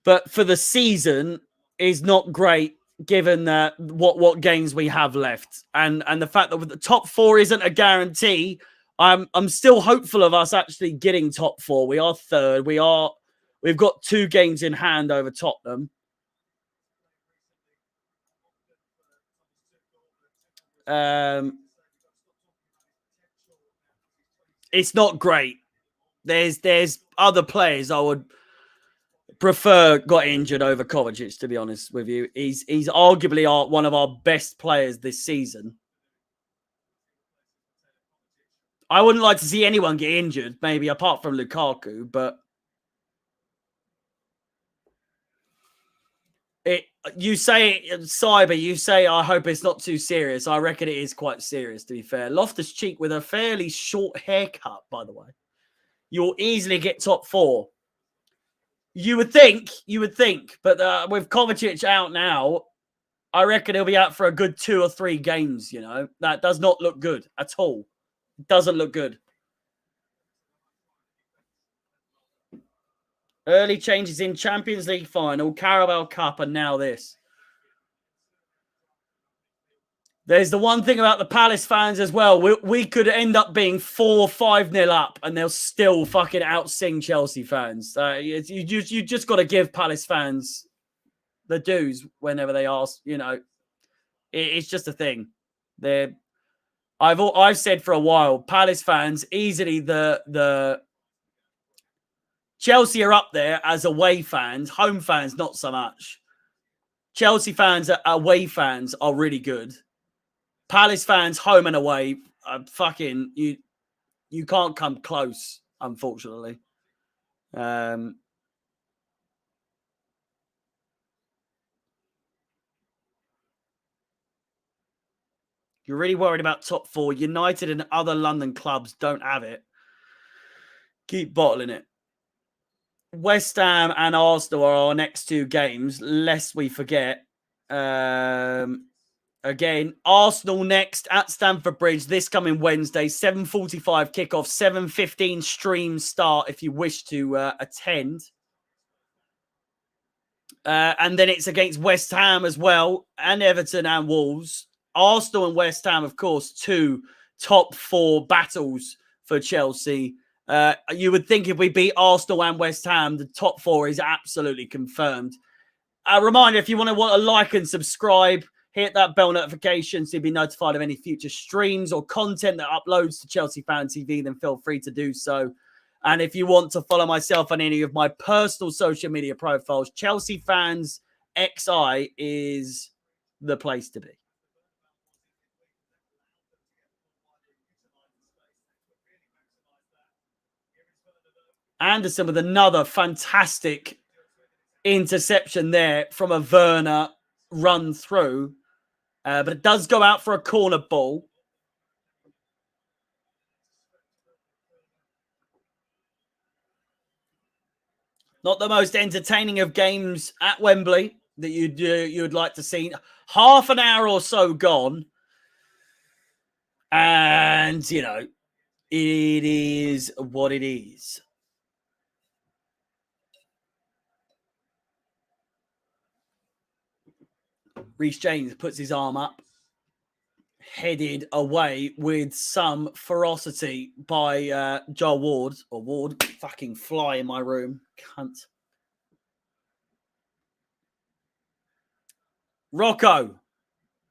But for the season, is not great given what games we have left. And the fact that the top four isn't a guarantee, I'm still hopeful of us actually getting top four. We are third. We've got 2 games in hand over Tottenham. It's not great. There's other players I would prefer got injured over Kovacic, to be honest with you. He's arguably one of our best players this season. I wouldn't like to see anyone get injured, maybe apart from Lukaku, but you say, Cyber, you say, I hope it's not too serious. I reckon it is quite serious, to be fair. Loftus-Cheek with a fairly short haircut, by the way. You'll easily get top 4. You would think, but with Kovacic out now, I reckon he'll be out for a good 2 or 3 games, That does not look good at all. It doesn't look good. Early changes in Champions League final, Carabao Cup, and now this. There's the one thing about the Palace fans as well. We could end up being 4-5-0 up, and they'll still fucking out-sing Chelsea fans. You just got to give Palace fans the dues whenever they ask. It's just a thing. I've said for a while, Palace fans easily the Chelsea are up there as away fans. Home fans, not so much. Chelsea fans, away fans, are really good. Palace fans, home and away, fucking you can't come close, unfortunately. You're really worried about top 4. United and other London clubs don't have it. Keep bottling it. West Ham and Arsenal are our next 2 games, lest we forget. Again, Arsenal next at Stamford Bridge this coming Wednesday, 7:45 kickoff, 7:15 stream start if you wish to attend. And then it's against West Ham as well, and Everton and Wolves. Arsenal and West Ham, of course, 2 top 4 battles for Chelsea. You would think if we beat Arsenal and West Ham, the top 4 is absolutely confirmed. A reminder, if you want to like and subscribe, hit that bell notification so you'll be notified of any future streams or content that uploads to Chelsea Fan TV, then feel free to do so. And if you want to follow myself on any of my personal social media profiles, Chelsea Fans XI is the place to be. Anderson with another fantastic interception there from a Werner run through. But it does go out for a corner ball. Not the most entertaining of games at Wembley that you'd like to see. Half an hour or so gone. And, you know, it is what it is. Reece James puts his arm up, headed away with some ferocity by Joel Ward. Or Ward, fucking fly in my room, cunt. Rocco.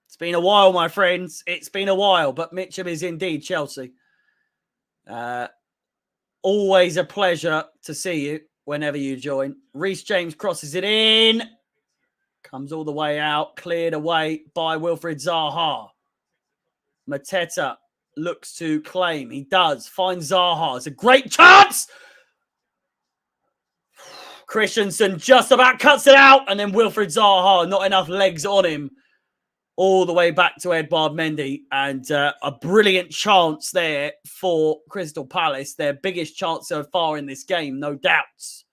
It's been a while, my friends. It's been a while, but Mitcham is indeed Chelsea. Always a pleasure to see you whenever you join. Reece James crosses it in. Comes all the way out. Cleared away by Wilfried Zaha. Mateta looks to claim. He does. Finds Zaha. It's a great chance. Christensen just about cuts it out. And then Wilfried Zaha, not enough legs on him. All the way back to Edouard Mendy. And a brilliant chance there for Crystal Palace. Their biggest chance so far in this game, no doubts.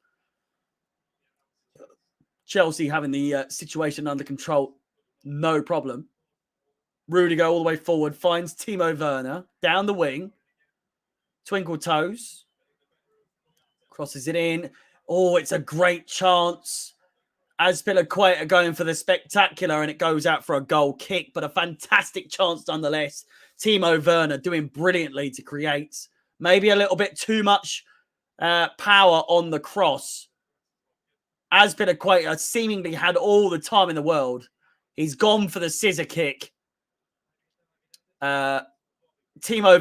Chelsea having the situation under control, no problem. Rudiger all the way forward, finds Timo Werner down the wing. Twinkle toes. Crosses it in. Oh, it's a great chance. Azpilicueta going for the spectacular, and it goes out for a goal kick, but a fantastic chance nonetheless. Timo Werner doing brilliantly to create. Maybe a little bit too much power on the cross. Azpilicueta seemingly had all the time in the world. He's gone for the scissor kick. Timo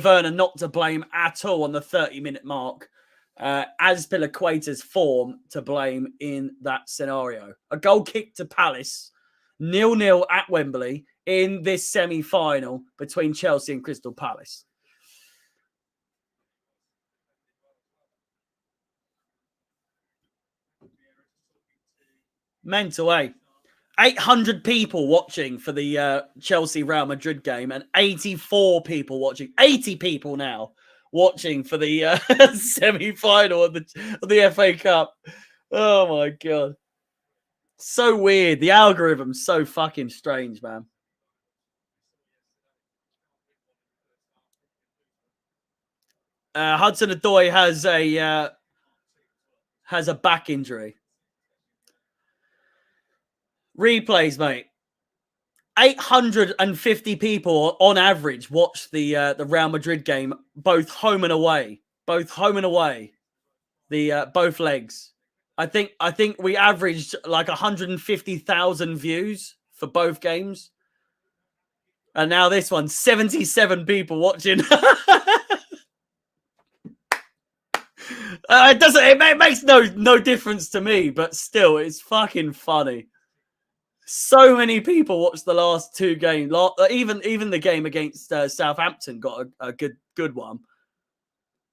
Werner not to blame at all on the 30-minute mark. Azpilicueta's form to blame in that scenario. A goal kick to Palace. 0-0 at Wembley in this semi-final between Chelsea and Crystal Palace. Mental, eh? 800 people watching for the Chelsea Real Madrid game and 84 people watching. 80 people now watching for the semi-final of the FA Cup. Oh, my God. So weird. The algorithm's so fucking strange, man. Hudson-Odoi has a back injury. Replays, mate. 850 people on average watched the Real Madrid game, both home and away. Both home and away. The both legs. I think we averaged like 150,000 views for both games. And now this one, 77 people watching. It makes no difference to me, but still, it's fucking funny. So many people watched the last two games. Even the game against Southampton got a good one.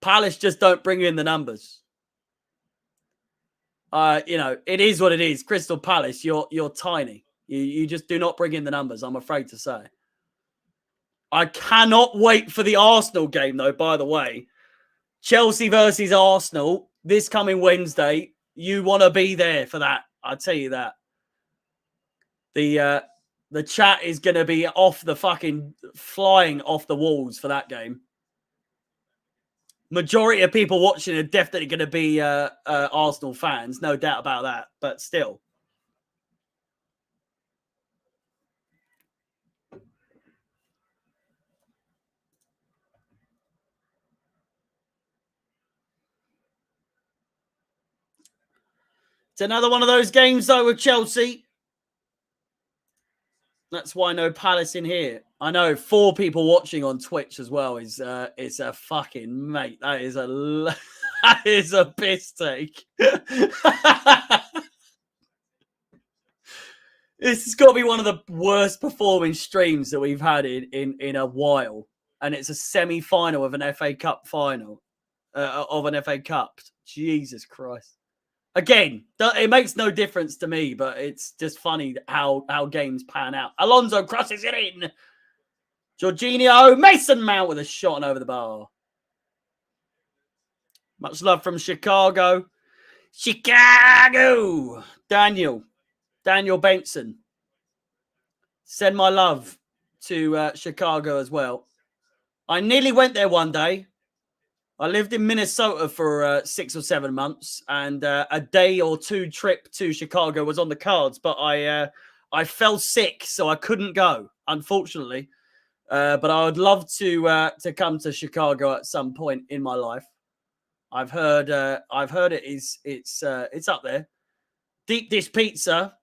Palace just don't bring in the numbers. You know, it is what it is. Crystal Palace, you're tiny. You just do not bring in the numbers, I'm afraid to say. I cannot wait for the Arsenal game, though, by the way. Chelsea versus Arsenal this coming Wednesday. You want to be there for that. I'll tell you that. The chat is going to be off the fucking flying off the walls for that game. Majority of people watching are definitely going to be Arsenal fans. No doubt about that. But still. It's another one of those games, though, with Chelsea. That's why no Palace in here. I know 4 people watching on Twitch as well is it's a fucking mate. That is a piss take. This has got to be one of the worst performing streams that we've had in a while, and it's a semi-final of an FA Cup final of an FA Cup. Jesus Christ. Again, it makes no difference to me, but it's just funny how games pan out. Alonso crosses it in. Jorginho, Mason Mount with a shot and over the bar. Much love from Chicago. Chicago. Daniel Benson. Send my love to Chicago as well. I nearly went there one day. I lived in Minnesota for 6 or 7 months, and a day or two trip to Chicago was on the cards, but I fell sick, so I couldn't go, unfortunately. But I would love to come to Chicago at some point in my life. I've heard it's up there. Deep dish pizza.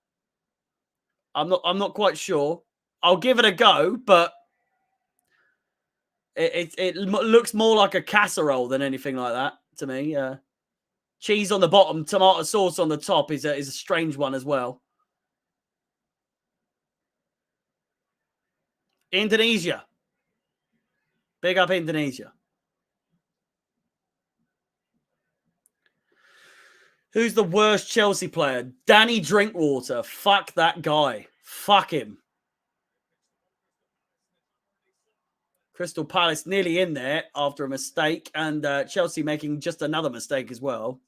I'm not quite sure. I'll give it a go, but it looks more like a casserole than anything like that to me. Cheese on the bottom, tomato sauce on the top is a strange one as well. Indonesia. Big up Indonesia. Who's the worst Chelsea player? Danny Drinkwater. Fuck that guy. Fuck him. Crystal Palace nearly in there after a mistake, and Chelsea making just another mistake as well.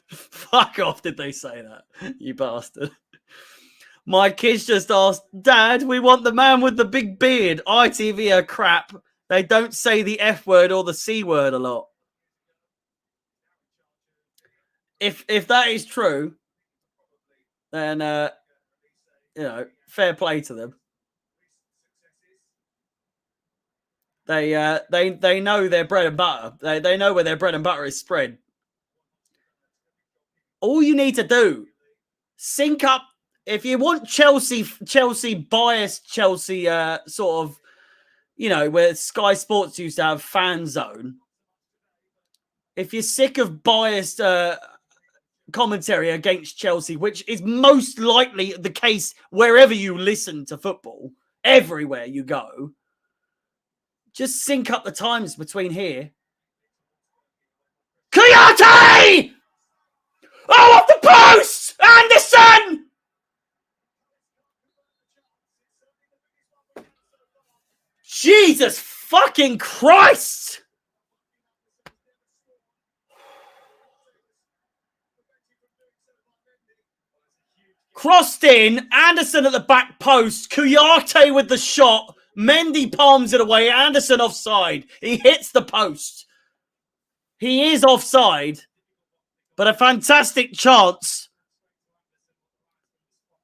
Fuck off, did they say that? You bastard. My kids just asked, Dad, we want the man with the big beard. ITV are crap. They don't say the F word or the C word a lot. If that is true, then fair play to them. They know their bread and butter. They know where their bread and butter is spread. All you need to do, sync up. If you want Chelsea biased Chelsea sort of, where Sky Sports used to have Fan Zone. If you're sick of biased commentary against Chelsea, which is most likely the case wherever you listen to football, everywhere you go, just sync up the times between here. Coyote! Oh, off the post! Anderson! Jesus fucking Christ! Crossed in, Anderson at the back post, Kouyaté with the shot, Mendy palms it away, Anderson offside. He hits the post. He is offside, but a fantastic chance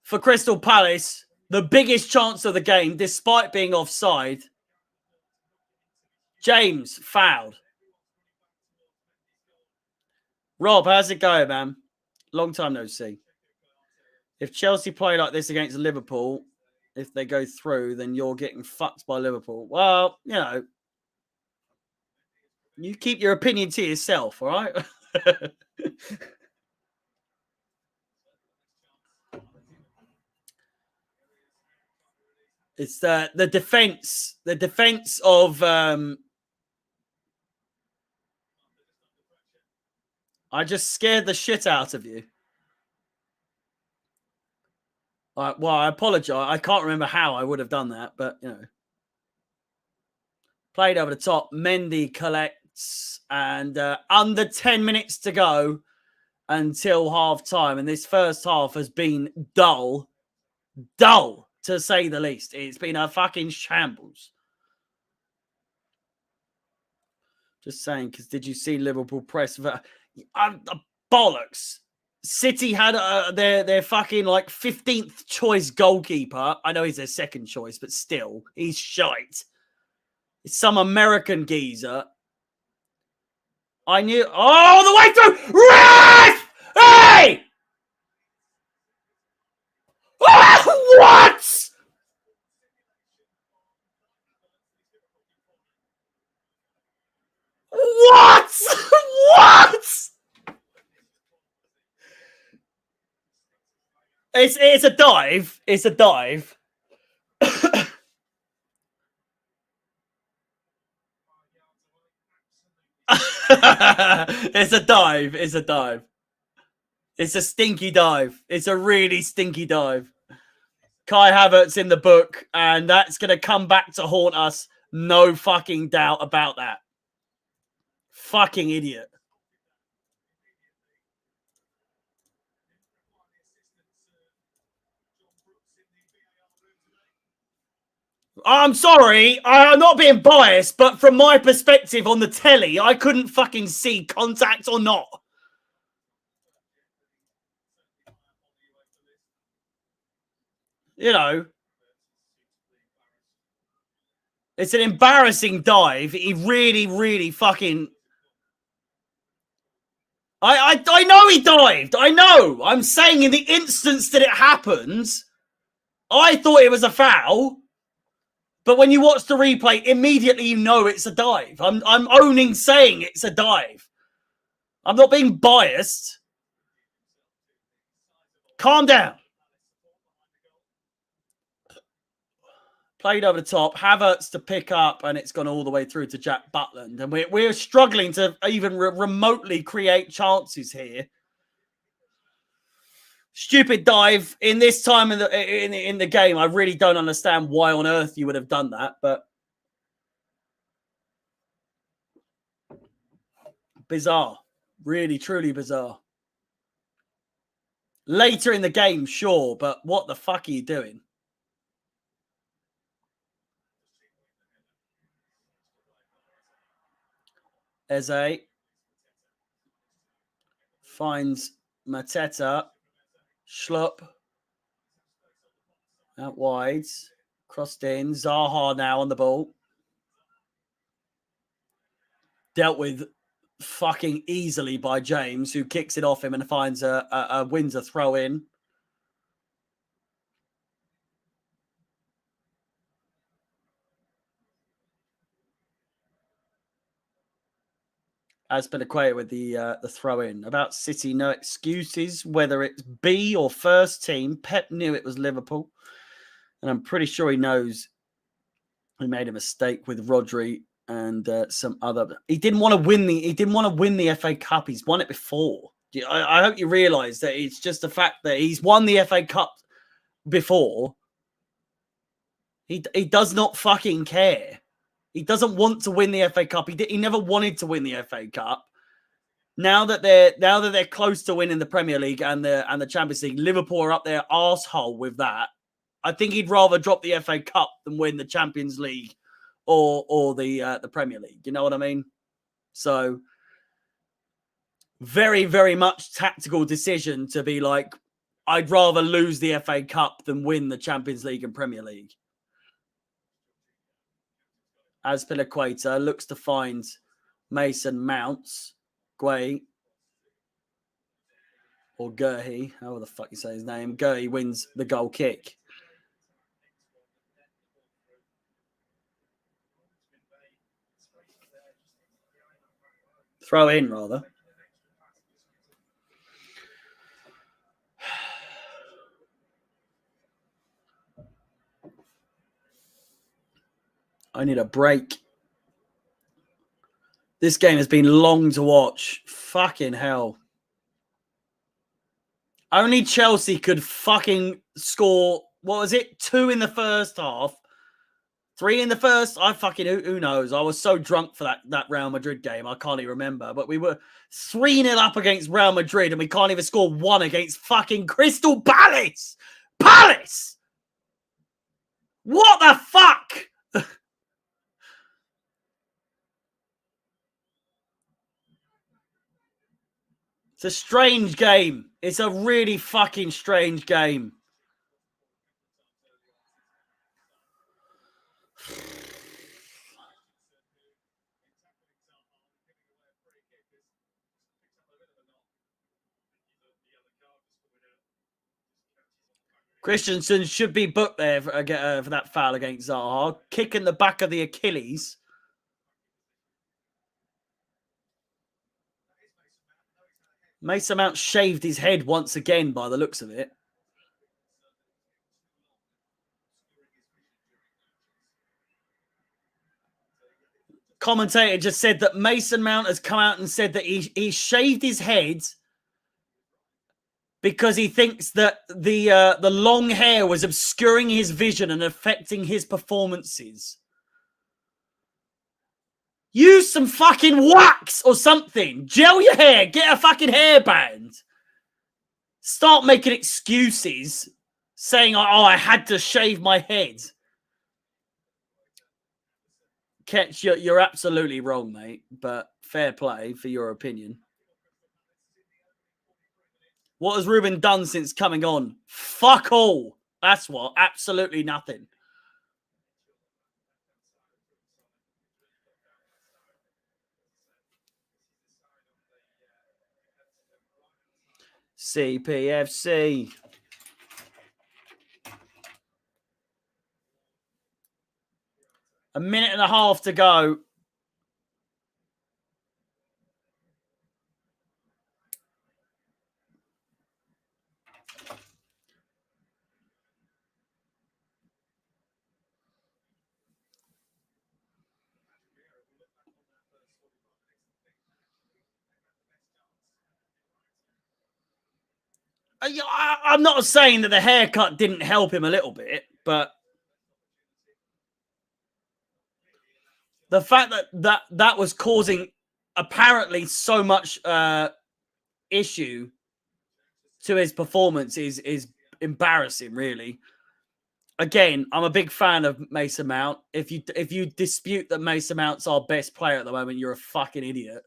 for Crystal Palace. The biggest chance of the game, despite being offside. James, fouled. Rob, how's it going, man? Long time no see. If Chelsea play like this against Liverpool, if they go through, then you're getting fucked by Liverpool. Well, you keep your opinion to yourself, all right? It's the defense. The defense of I just scared the shit out of you. Well, I apologize. I can't remember how I would have done that, but played over the top. Mendy collects, and under 10 minutes to go until half time. And this first half has been dull to say the least. It's been a fucking shambles. Just saying, because did you see Liverpool press? Bollocks. City had their fucking 15th choice goalkeeper. I know he's their second choice, but still, he's shite. It's some American geezer. I knew. Oh, the way through! Ref! Hey! Oh, what? What? What? It's a dive. It's a dive. It's a dive. It's a dive. It's a stinky dive. It's a really stinky dive. Kai Havertz in the book, and that's going to come back to haunt us No fucking doubt about that. Fucking idiot. I'm sorry, I'm not being biased, but from my perspective on the telly, I couldn't fucking see contact or not. You know, it's an embarrassing dive. He really, really fucking... I know he dived. I know. I'm saying in the instance that it happens, I thought it was a foul. But when you watch the replay, immediately you know it's a dive. I'm owning saying it's a dive. I'm not being biased. Calm down. Played over the top. Havertz to pick up, and it's gone all the way through to Jack Butland. And we're struggling to even remotely create chances here. Stupid dive in this time in the game. I really don't understand why on earth you would have done that, but bizarre. Really, truly bizarre. Later in the game, sure, but what the fuck are you doing? Eze finds Mateta. Schlupp out wide. Crossed in. Zaha now on the ball. Dealt with fucking easily by James, who kicks it off him and finds a Windsor throw in. Azpilicueta with the throw in. About City, no excuses, whether it's B or first team. Pep knew it was Liverpool, and I'm pretty sure he knows he made a mistake with Rodri and some other. He didn't want to win the. He didn't want to win the FA Cup. He's won it before. I hope you realise that it's just the fact that he's won the FA Cup before. He does not fucking care. He doesn't want to win the FA Cup. He never wanted to win the FA Cup. Now that they're close to winning the Premier League and the Champions League, Liverpool are up their arsehole with that. I think he'd rather drop the FA Cup than win the Champions League or the Premier League. You know what I mean? So very, very much tactical decision to be like, I'd rather lose the FA Cup than win the Champions League and Premier League. Azpilicueta looks to find Mason Mounts. Guay. Or Gurhi, however the fuck you say his name. Gurhi wins the goal kick. Throw in, rather. I need a break. This game has been long to watch. Fucking hell. Only Chelsea could fucking score, what was it? 2 in the first half. 3 in the first. I fucking, who knows? I was so drunk for that Real Madrid game. I can't even remember. But we were 3-0 up against Real Madrid and we can't even score 1 against fucking Crystal Palace. Palace! What the fuck? It's a strange game. It's a really fucking strange game. Christensen should be booked there for that foul against Zaha. Kick in the back of the Achilles. Mason Mount shaved his head once again by the looks of it. Commentator just said that Mason Mount has come out and said that he shaved his head because he thinks that the long hair was obscuring his vision and affecting his performances. Use some fucking wax or something. Gel your hair. Get a fucking hairband. Start making excuses saying, oh, I had to shave my head. Ketch, you're absolutely wrong, mate. But fair play for your opinion. What has Ruben done since coming on? Fuck all. That's what. Absolutely nothing. CPFC. A minute and a half to go. I'm not saying that the haircut didn't help him a little bit, but the fact that was causing apparently so much issue to his performance is embarrassing, really. Again, I'm a big fan of Mason Mount. If you dispute that Mason Mount's our best player at the moment, you're a fucking idiot.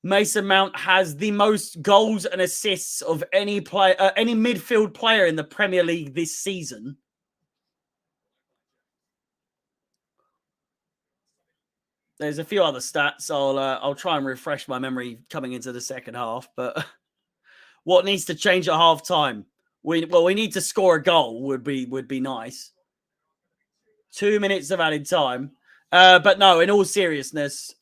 Mason Mount has the most goals and assists of any player, any midfield player in the Premier League this season. There's a few other stats. I'll try and refresh my memory coming into the second half. But what needs to change at half time? We need to score a goal. Would be nice. 2 minutes of added time. But no, in all seriousness,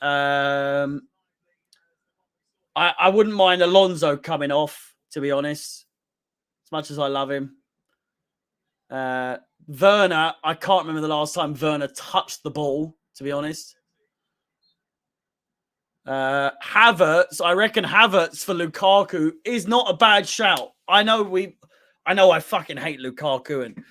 I wouldn't mind Alonso coming off, to be honest, as much as I love him. Werner, I can't remember the last time Werner touched the ball, to be honest. Havertz, I reckon Havertz for Lukaku is not a bad shout. I know I fucking hate Lukaku, and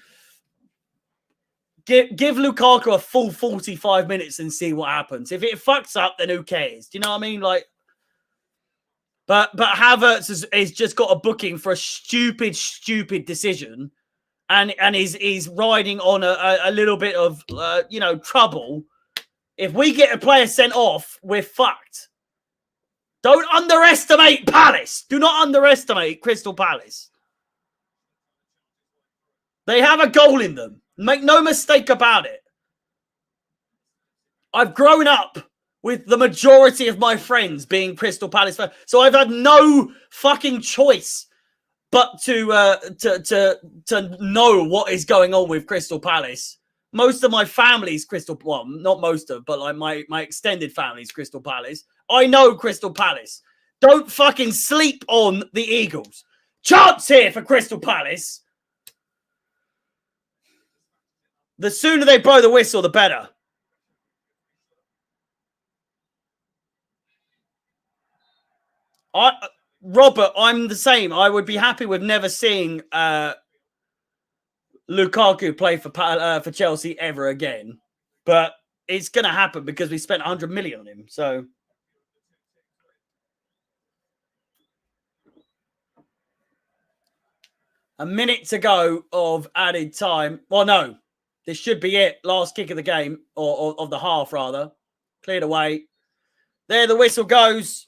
give Lukaku a full 45 minutes and see what happens. If it fucks up, then who cares? Do you know what I mean? Like, but Havertz has just got a booking for a stupid decision, and is riding on a little bit of trouble. If we get a player sent off, we're fucked. Don't underestimate Palace. Do not underestimate Crystal Palace. They have a goal in them. Make no mistake about it. I've grown up with the majority of my friends being Crystal Palace fans, so I've had no fucking choice but to know what is going on with Crystal Palace. Most of my family's well, not most of, but like my extended family's Crystal Palace. I know Crystal Palace. Don't fucking sleep on the Eagles. Chance here for Crystal Palace. The sooner they blow the whistle, the better. Robert, I'm the same. I would be happy with never seeing Lukaku play for Chelsea ever again, but it's going to happen because we spent 100 million on him. So a minute to go of added time. Well, no, this should be it. Last kick of the game, or of the half, rather. Cleared away. There the whistle goes.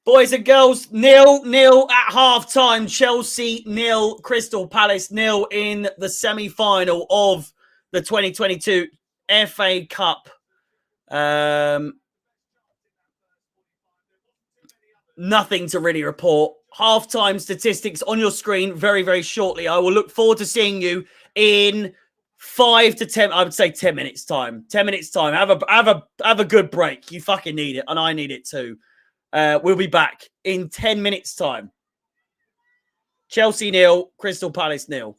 Boys and girls, 0-0 at half-time. Chelsea 0, Crystal Palace 0 in the semi-final of the 2022 FA Cup. Nothing to really report. Half-time statistics on your screen very, very shortly. I will look forward to seeing you in 5 to 10, I would say 10 minutes time. 10 minutes time. Have a good break. You fucking need it, and I need it too. We'll be back in 10 minutes' time. Chelsea 0, Crystal Palace 0.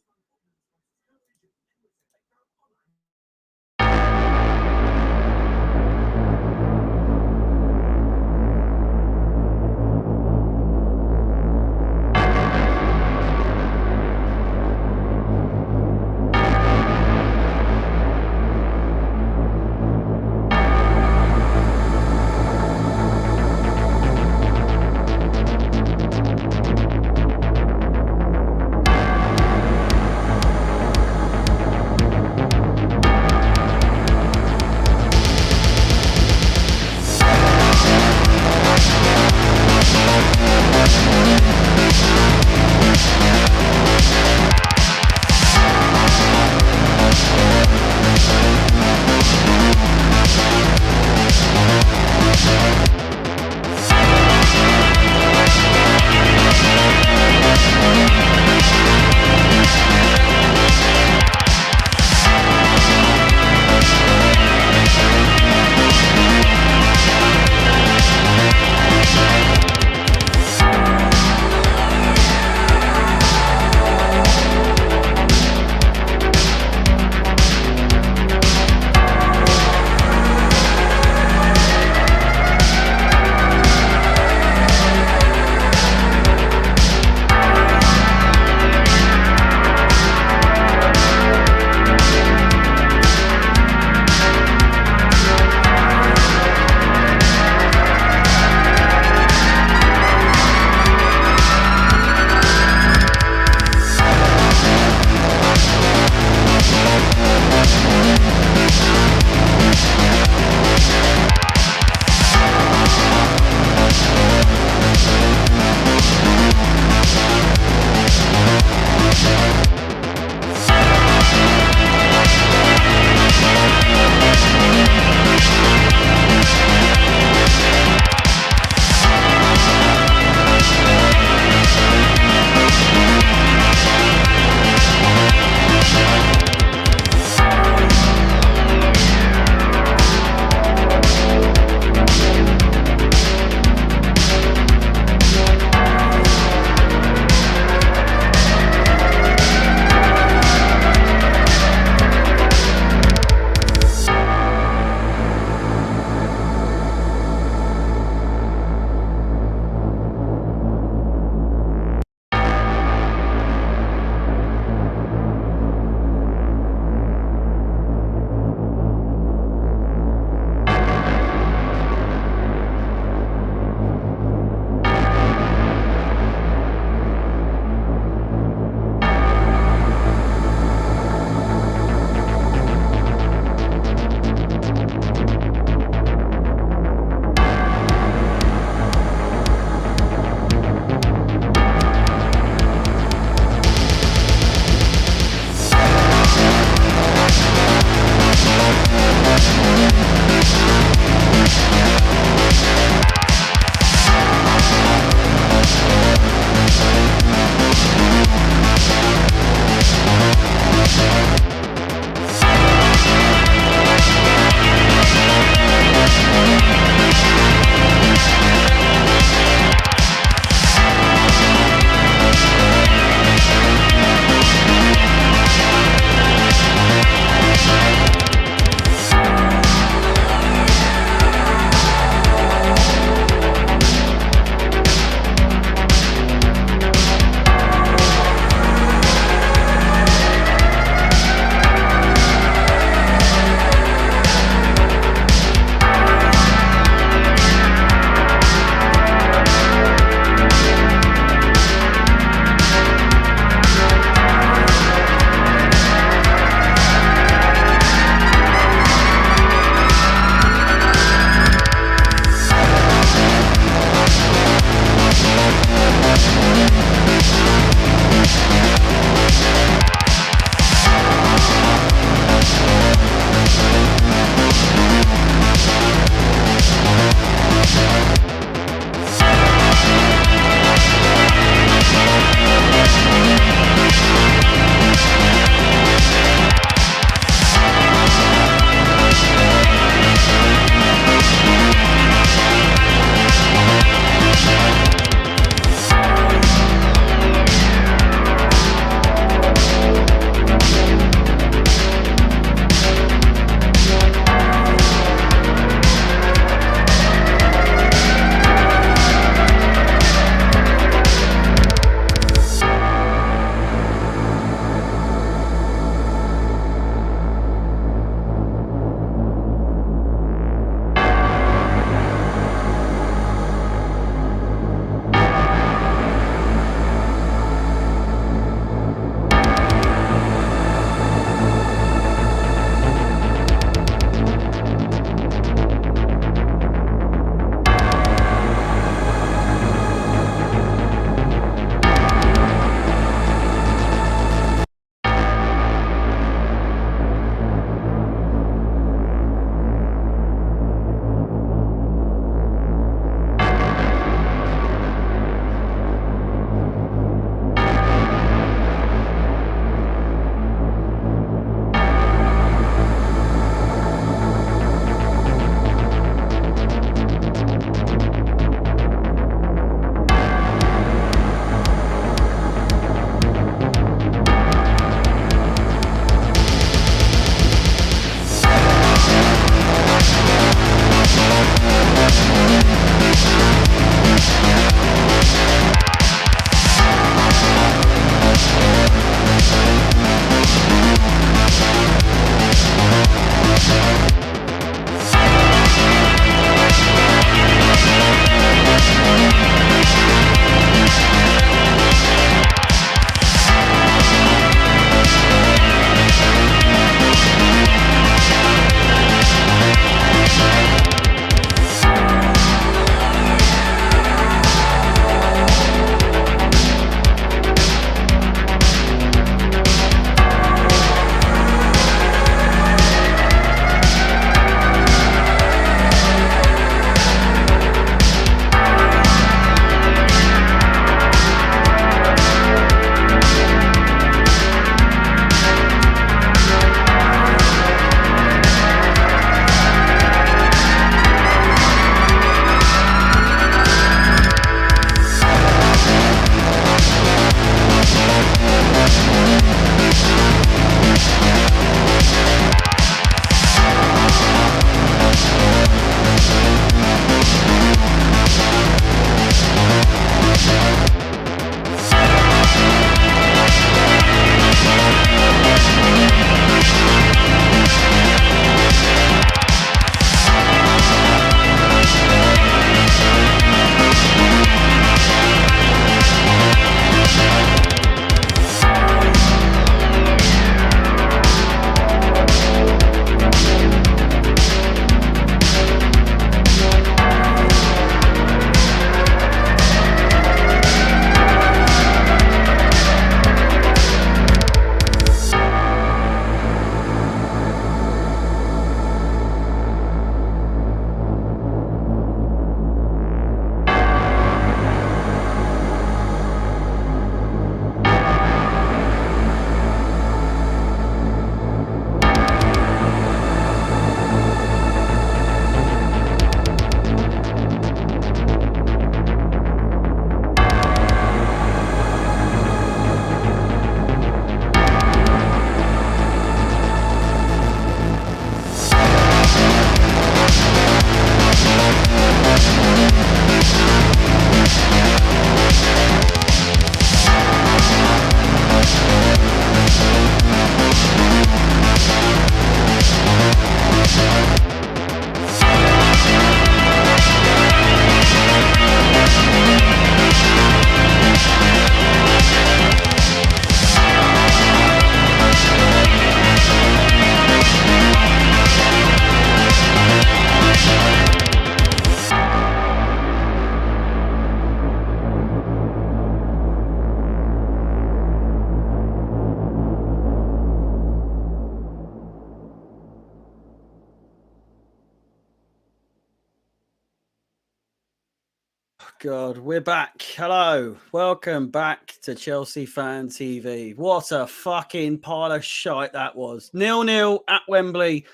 God, we're back. Hello. Welcome back to Chelsea Fan TV. What a fucking pile of shite that was. 0-0 at Wembley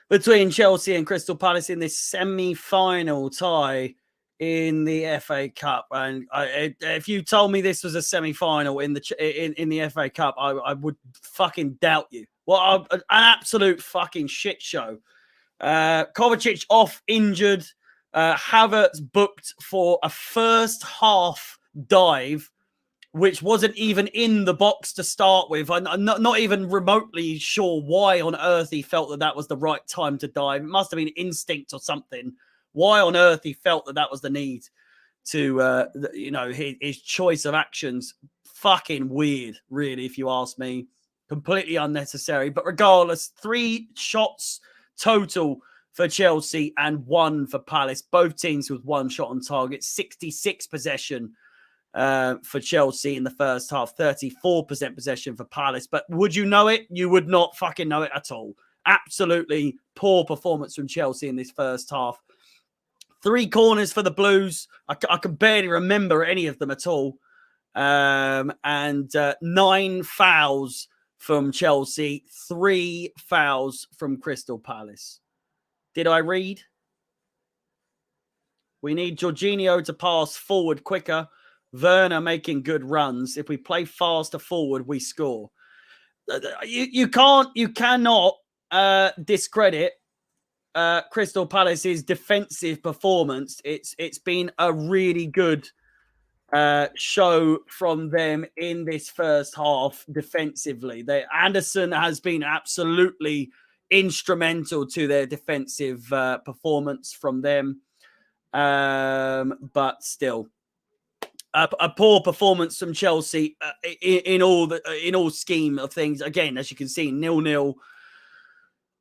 between Chelsea and Crystal Palace in this semi-final tie in the FA Cup. And if you told me this was a semi-final in the FA Cup, I would fucking doubt you. What an absolute fucking shit show. Kovacic off injured. Havertz booked for a first half dive, which wasn't even in the box to start with. I'm not even remotely sure why on earth he felt that that was the right time to dive. It must have been instinct or something. Why on earth he felt that that was the need to, his choice of actions. Fucking weird, really, if you ask me. Completely unnecessary. But regardless, 3 shots total for Chelsea and 1 for Palace. Both teams with 1 shot on target. 66 possession for Chelsea in the first half. 34% possession for Palace. But would you know it? You would not fucking know it at all. Absolutely poor performance from Chelsea in this first half. 3 corners for the Blues. I can barely remember any of them at all. And 9 fouls from Chelsea. 3 fouls from Crystal Palace. Did I read? We need Jorginho to pass forward quicker. Werner making good runs. If we play faster forward, we score. You cannot discredit Crystal Palace's defensive performance. It's been a really good show from them in this first half defensively. Anderson has been absolutely instrumental to their defensive performance from them. But still, a poor performance from Chelsea in all scheme of things. Again, as you can see, 0-0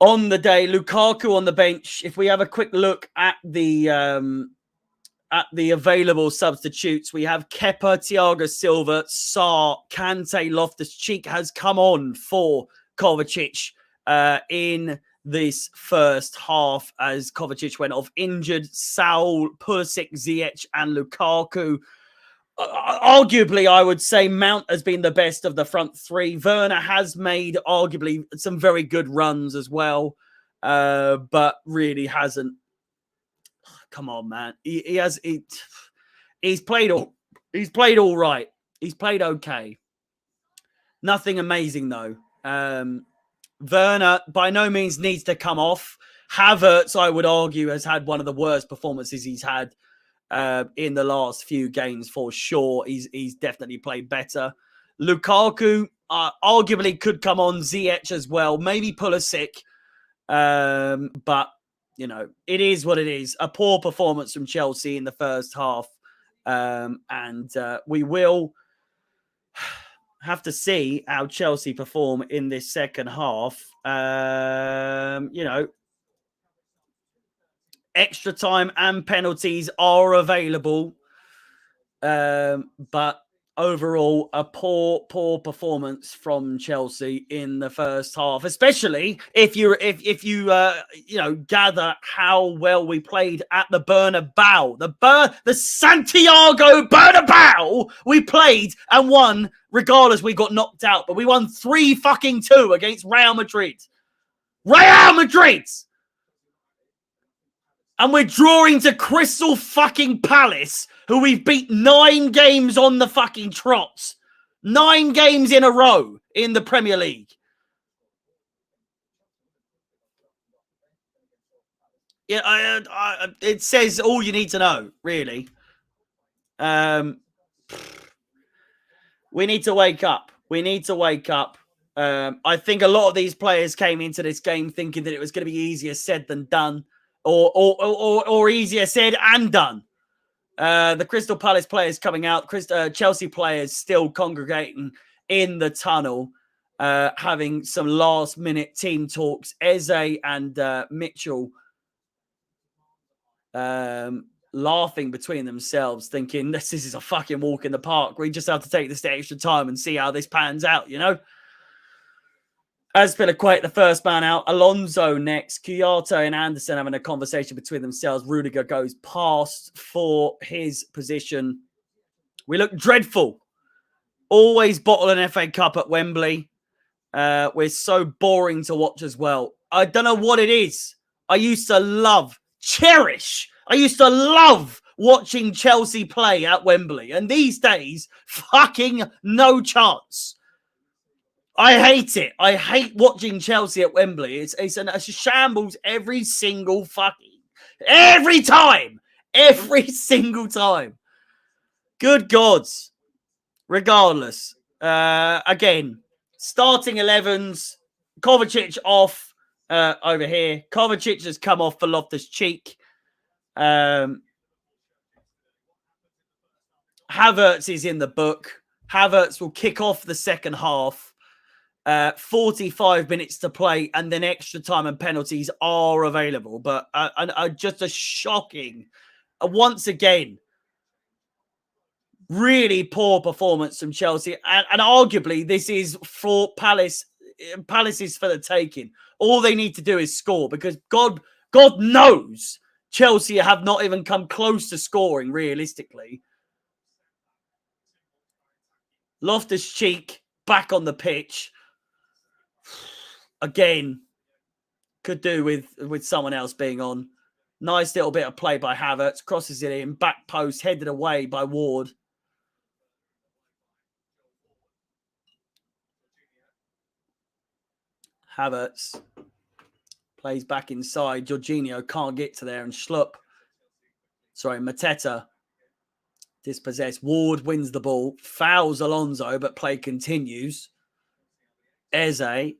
on the day. Lukaku on the bench. If we have a quick look at the available substitutes, we have Kepa, Thiago Silva, Sarr, Kante, Loftus-Cheek has come on for Kovacic in this first half as Kovacic went off injured. Saul, Pulisic, Ziyech and Lukaku. Arguably, I would say Mount has been the best of the front 3. Werner has made arguably some very good runs as well, but really hasn't. Come on, man. He's played all right. He's played okay. Nothing amazing though. Werner by no means needs to come off. Havertz, I would argue, has had one of the worst performances he's had in the last few games for sure. He's definitely played better. Lukaku arguably could come on. Ziyech as well. Maybe Pulisic. But you know, it is what it is. A poor performance from Chelsea in the first half. And we will have to see how Chelsea perform in this second half. Extra time and penalties are available. But overall, a poor performance from Chelsea in the first half, especially if you gather how well we played at the Bernabeu, the Santiago Bernabeu. We played and won, regardless. We got knocked out, but we won 3-2 against Real Madrid. Real Madrid. And we're drawing to Crystal fucking Palace, who we've beat 9 games on the fucking trot. 9 games in a row in the Premier League. Yeah, it says all you need to know, really. We need to wake up. We need to wake up. I think a lot of these players came into this game thinking that it was going to be easier said than done. Or easier said and done. The Crystal Palace players coming out, Chelsea players still congregating in the tunnel, having some last-minute team talks. Eze and Mitchell laughing between themselves, thinking this is a fucking walk in the park. We just have to take this to extra time and see how this pans out, you know? Azpilicueta, the first man out. Alonso next. Kyoto and Anderson having a conversation between themselves. Rudiger goes past for his position. We look dreadful. Always bottle an FA Cup at Wembley. We're so boring to watch as well. I don't know what it is. I used to love, cherish. I used to love watching Chelsea play at Wembley. And these days, fucking no chance. I hate it. I hate watching Chelsea at Wembley. It's a shambles every single every time. Every single time. Good gods. Regardless. Again, starting 11s. Kovacic off over here. Kovacic has come off for Loftus-Cheek. Havertz is in the book. Havertz will kick off the second half. 45 minutes to play, and then extra time and penalties are available. But just a shocking, once again, really poor performance from Chelsea. And arguably, this is for Palace. Palace is for the taking. All they need to do is score, because God knows Chelsea have not even come close to scoring, realistically. Loftus-Cheek back on the pitch. Again, could do with someone else being on. Nice little bit of play by Havertz. Crosses it in. Back post. Headed away by Ward. Havertz plays back inside. Jorginho can't get to there. And Mateta dispossessed. Ward wins the ball. Fouls Alonso, but play continues. Eze.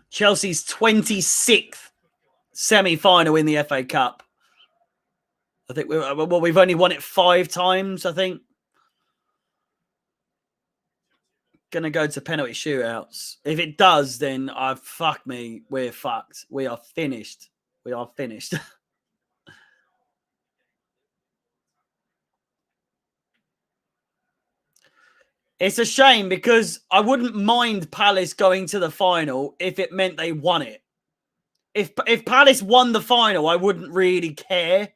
Chelsea's 26th semi-final in the FA Cup. I think we've only won it 5 times, I think. Going to go to penalty shootouts. If it does, then fuck me. We're fucked. We are finished. We are finished. It's a shame, because I wouldn't mind Palace going to the final if it meant they won it. If Palace won the final, I wouldn't really care.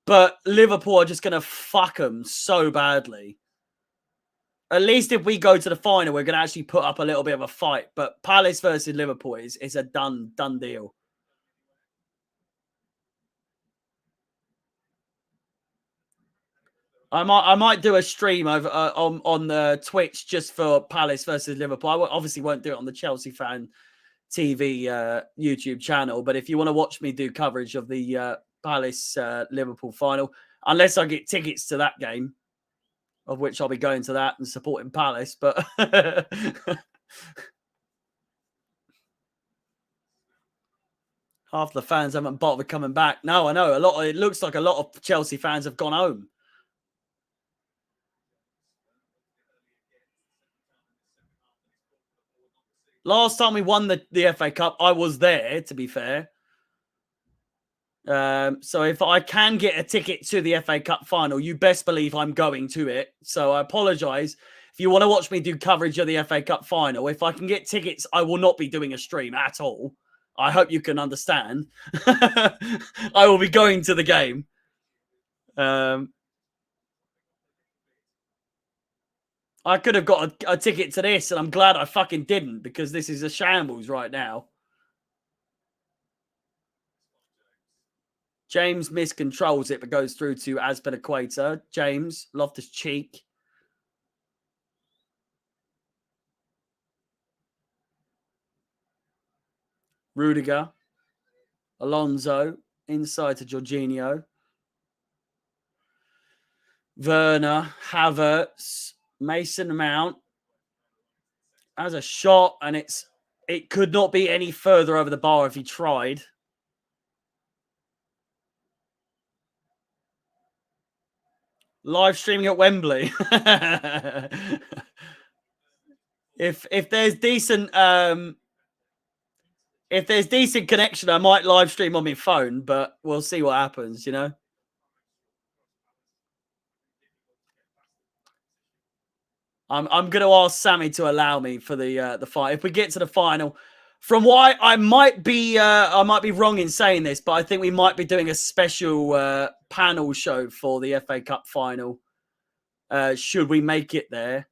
But Liverpool are just going to fuck them so badly. At least if we go to the final, we're going to actually put up a little bit of a fight. But Palace versus Liverpool is a done deal. I might do a stream over on Twitch just for Palace versus Liverpool. I obviously won't do it on the Chelsea Fan TV YouTube channel. But if you want to watch me do coverage of the Palace Liverpool final, unless I get tickets to that game, of which I'll be going to that and supporting Palace. But half the fans haven't bothered coming back. No, I know. It looks like a lot of Chelsea fans have gone home. Last time we won the FA Cup, I was there, to be fair. So if I can get a ticket to the FA Cup final, you best believe I'm going to it. So I apologise. If you want to watch me do coverage of the FA Cup final, if I can get tickets, I will not be doing a stream at all. I hope you can understand. I will be going to the game. I could have got a ticket to this, and I'm glad I fucking didn't, because this is a shambles right now. James miscontrols it, but goes through to Azpilicueta. James, Loftus-Cheek. Rudiger. Alonso. Inside to Jorginho. Werner. Havertz. Mason Mount. Has a shot, and it could not be any further over the bar if he tried. Live streaming at Wembley. if there's decent connection, I might live stream on my phone, but we'll see what happens, you know. I'm gonna ask Sammy to allow me for the fight. If we get to the final, from what I might be wrong in saying this, but I think we might be doing a special panel show for the FA Cup final. Should we make it there?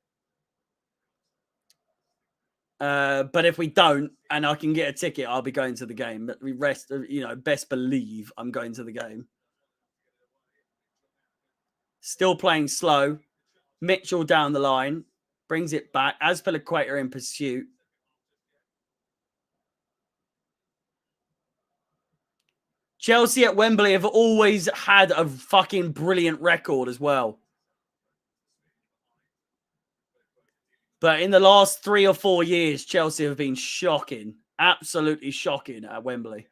But if we don't, and I can get a ticket, I'll be going to the game. But best believe I'm going to the game. Still playing slow. Mitchell down the line. Brings it back. Azpilicueta in pursuit. Chelsea at Wembley have always had a fucking brilliant record as well. But in the last 3 or 4 years, Chelsea have been shocking. Absolutely shocking at Wembley.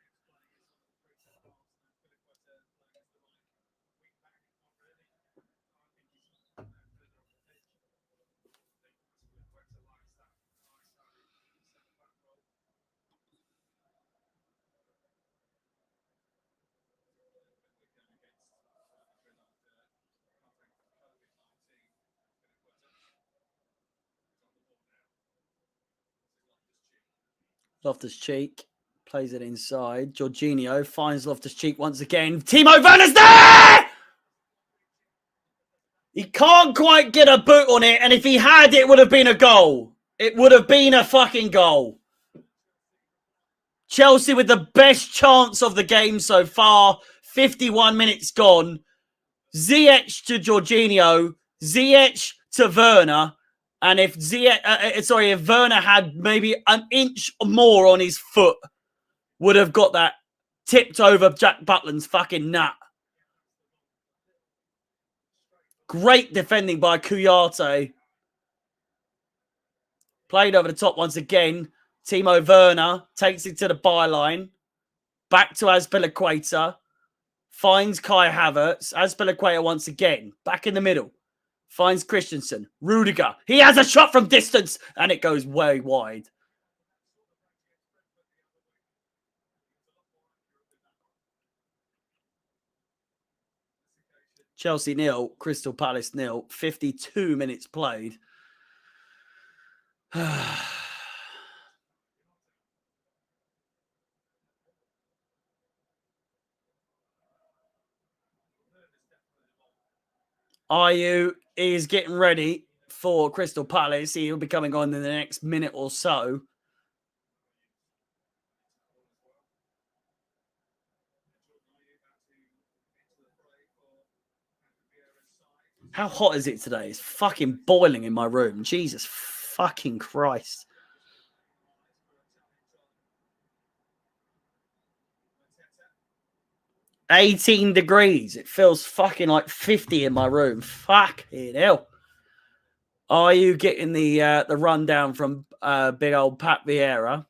Loftus-Cheek plays it inside. Jorginho finds Loftus-Cheek once again. Timo Werner's there! He can't quite get a boot on it, and if he had, it would have been a goal. It would have been a fucking goal. Chelsea with the best chance of the game so far. 51 minutes gone. Ziyech to Jorginho. Ziyech to Werner. And if Werner had maybe an inch more on his foot, would have got that tipped over Jack Butland's fucking nut. Great defending by Kouyaté. Played over the top once again. Timo Werner takes it to the byline. Back to Azpilicueta. Finds Kai Havertz. Azpilicueta once again. Back in the middle. Finds Christensen. Rudiger. He has a shot from distance. And it goes way wide. Chelsea 0. Crystal Palace 0. 52 minutes played. Ayew is getting ready for Crystal Palace. He'll be coming on in the next minute or so. How hot is it today? It's fucking boiling in my room. Jesus fucking Christ. $18 degrees. It feels fucking like 50 in my room. Fucking hell. Are you getting the rundown from big old Pat Vieira?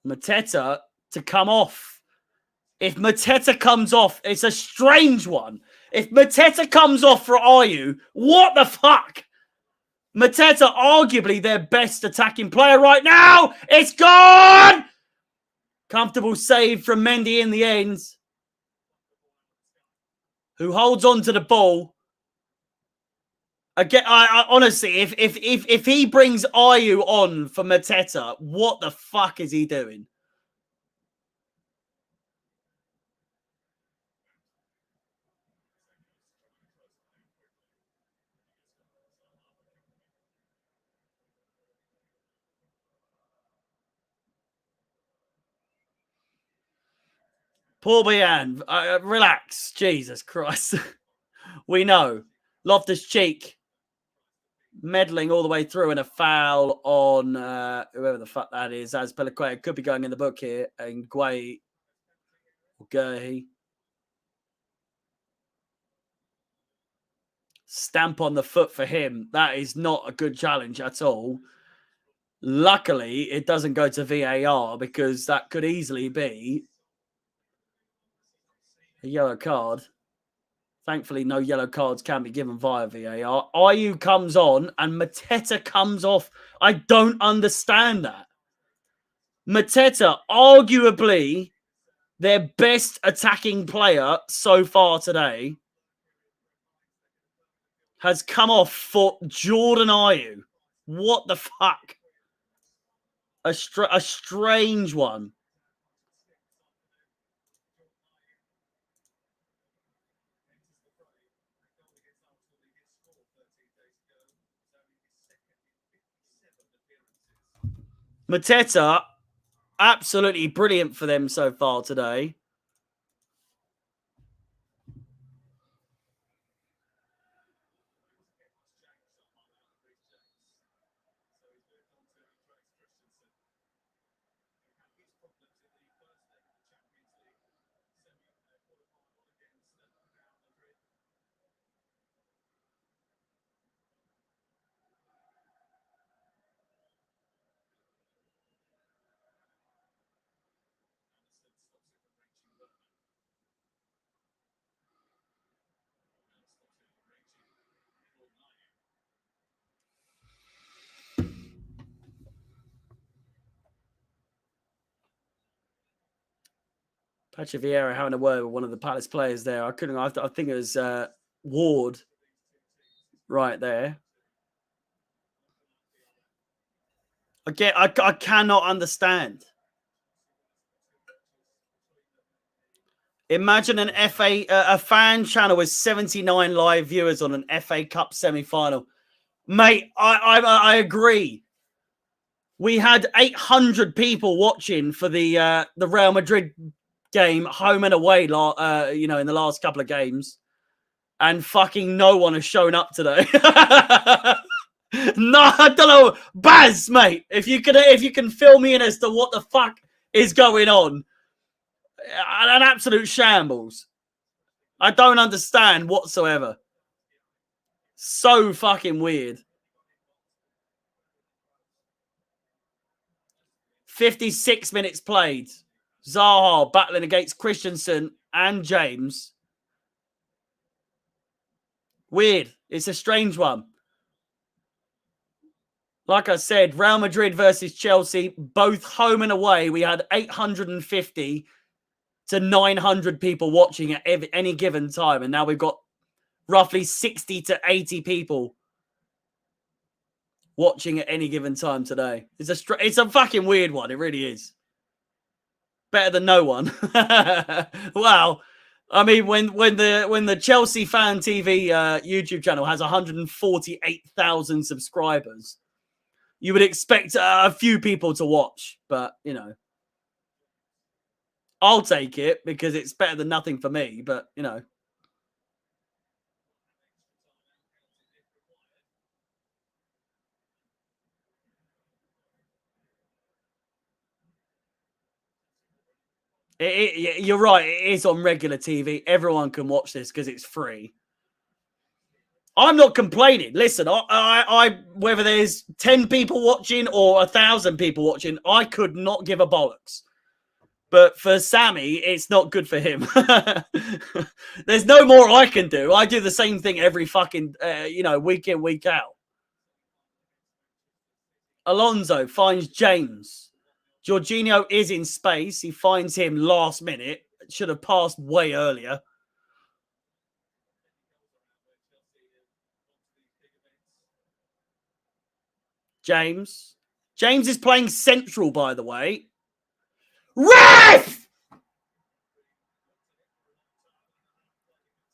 Mateta to come off. If Mateta comes off, it's a strange one. If Mateta comes off for Ayew, what the fuck? Mateta, arguably their best attacking player right now. It's gone! Comfortable save from Mendy in the end. Who holds on to the ball. Again, I honestly, if he brings Ayew on for Mateta, what the fuck is he doing? Poor Bian, relax. Jesus Christ. We know. Loftus-Cheek meddling all the way through and a foul on whoever the fuck that is. Azpilicueta could be going in the book here. And Guay. Stamp on the foot for him. That is not a good challenge at all. Luckily, it doesn't go to VAR because that could easily be A yellow card. Thankfully, no yellow cards can be given via VAR. Ayew comes on and Mateta comes off. I don't understand that. Mateta, arguably their best attacking player so far today, has come off for Jordan Ayew. What the fuck? A strange one. Mateta, absolutely brilliant for them so far today. Patrick Vieira having a word with one of the Palace players there. I think it was Ward right there. Again, I cannot understand. Imagine an a fan channel with 79 live viewers on an FA Cup semi-final. Mate, I agree. We had 800 people watching for the Real Madrid game, home and away, in the last couple of games, and fucking no one has shown up today. No, I don't know, Baz, mate. If you can fill me in as to what the fuck is going on, an absolute shambles. I don't understand whatsoever. So fucking weird. 56 minutes played. Zaha battling against Christensen and James. Weird. It's a strange one. Like I said, Real Madrid versus Chelsea, both home and away. We had 850 to 900 people watching at any given time. And now we've got roughly 60 to 80 people watching at any given time today. It's a fucking weird one. It really is. Better than no one. Wow. I mean, when the Chelsea Fan TV YouTube channel has 148,000 subscribers, you would expect a few people to watch. But, you know, I'll take it because it's better than nothing for me. But, you know. You're right. It is on regular TV. Everyone can watch this because it's free. I'm not complaining. Listen, I whether there's 10 people watching or 1,000 people watching, I could not give a bollocks. But for Sammy, it's not good for him. There's no more I can do. I do the same thing every fucking, week in, week out. Alonso finds James. Jorginho is in space. He finds him last minute. Should have passed way earlier. James. James is playing central, by the way. Ref!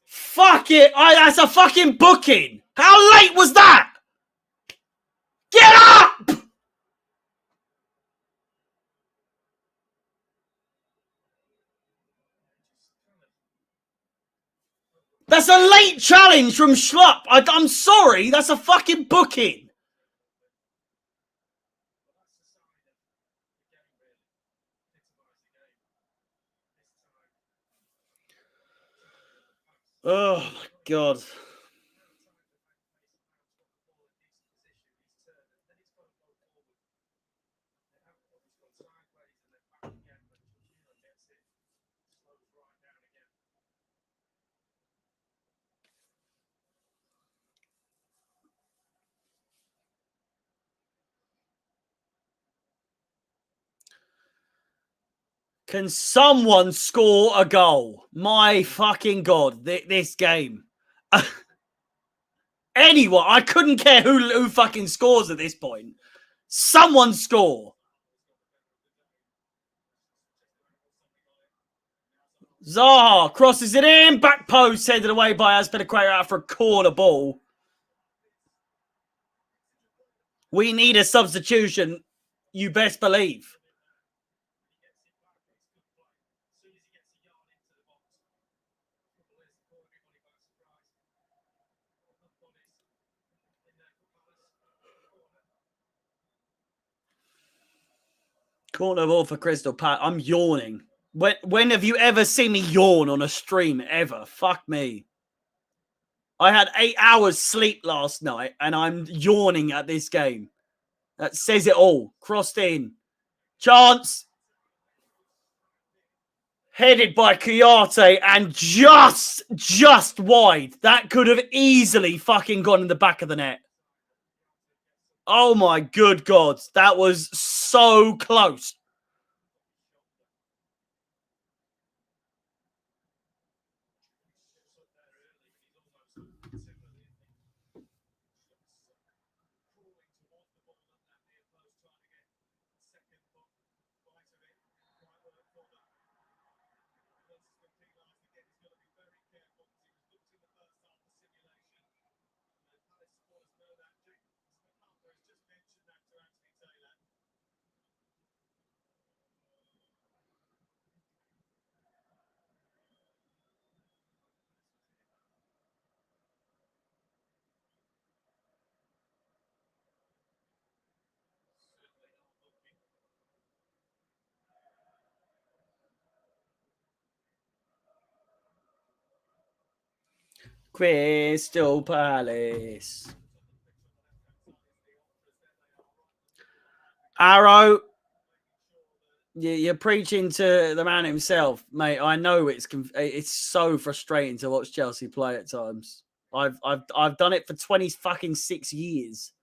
Fuck it. That's a fucking booking. How late was that? Get up! That's a late challenge from Schlupp. I'm sorry. That's a fucking booking. Oh, my God. Can someone score a goal? My fucking God, this game. Anyone. I couldn't care who fucking scores at this point. Someone score. Zaha crosses it in. Back post headed away by Azpilicueta for a corner ball. We need a substitution. You best believe. Corner ball for Crystal Palace. I'm yawning. When have you ever seen me yawn on a stream ever? Fuck me. I had 8 hours sleep last night and I'm yawning at this game. That says it all. Crossed in. Chance. Headed by Kuyate and just wide. That could have easily fucking gone in the back of the net. Oh my good God. That was so close. Crystal Palace. Arrow. You're preaching to the man himself, mate. I know it's so frustrating to watch Chelsea play at times. I've done it for 26 years.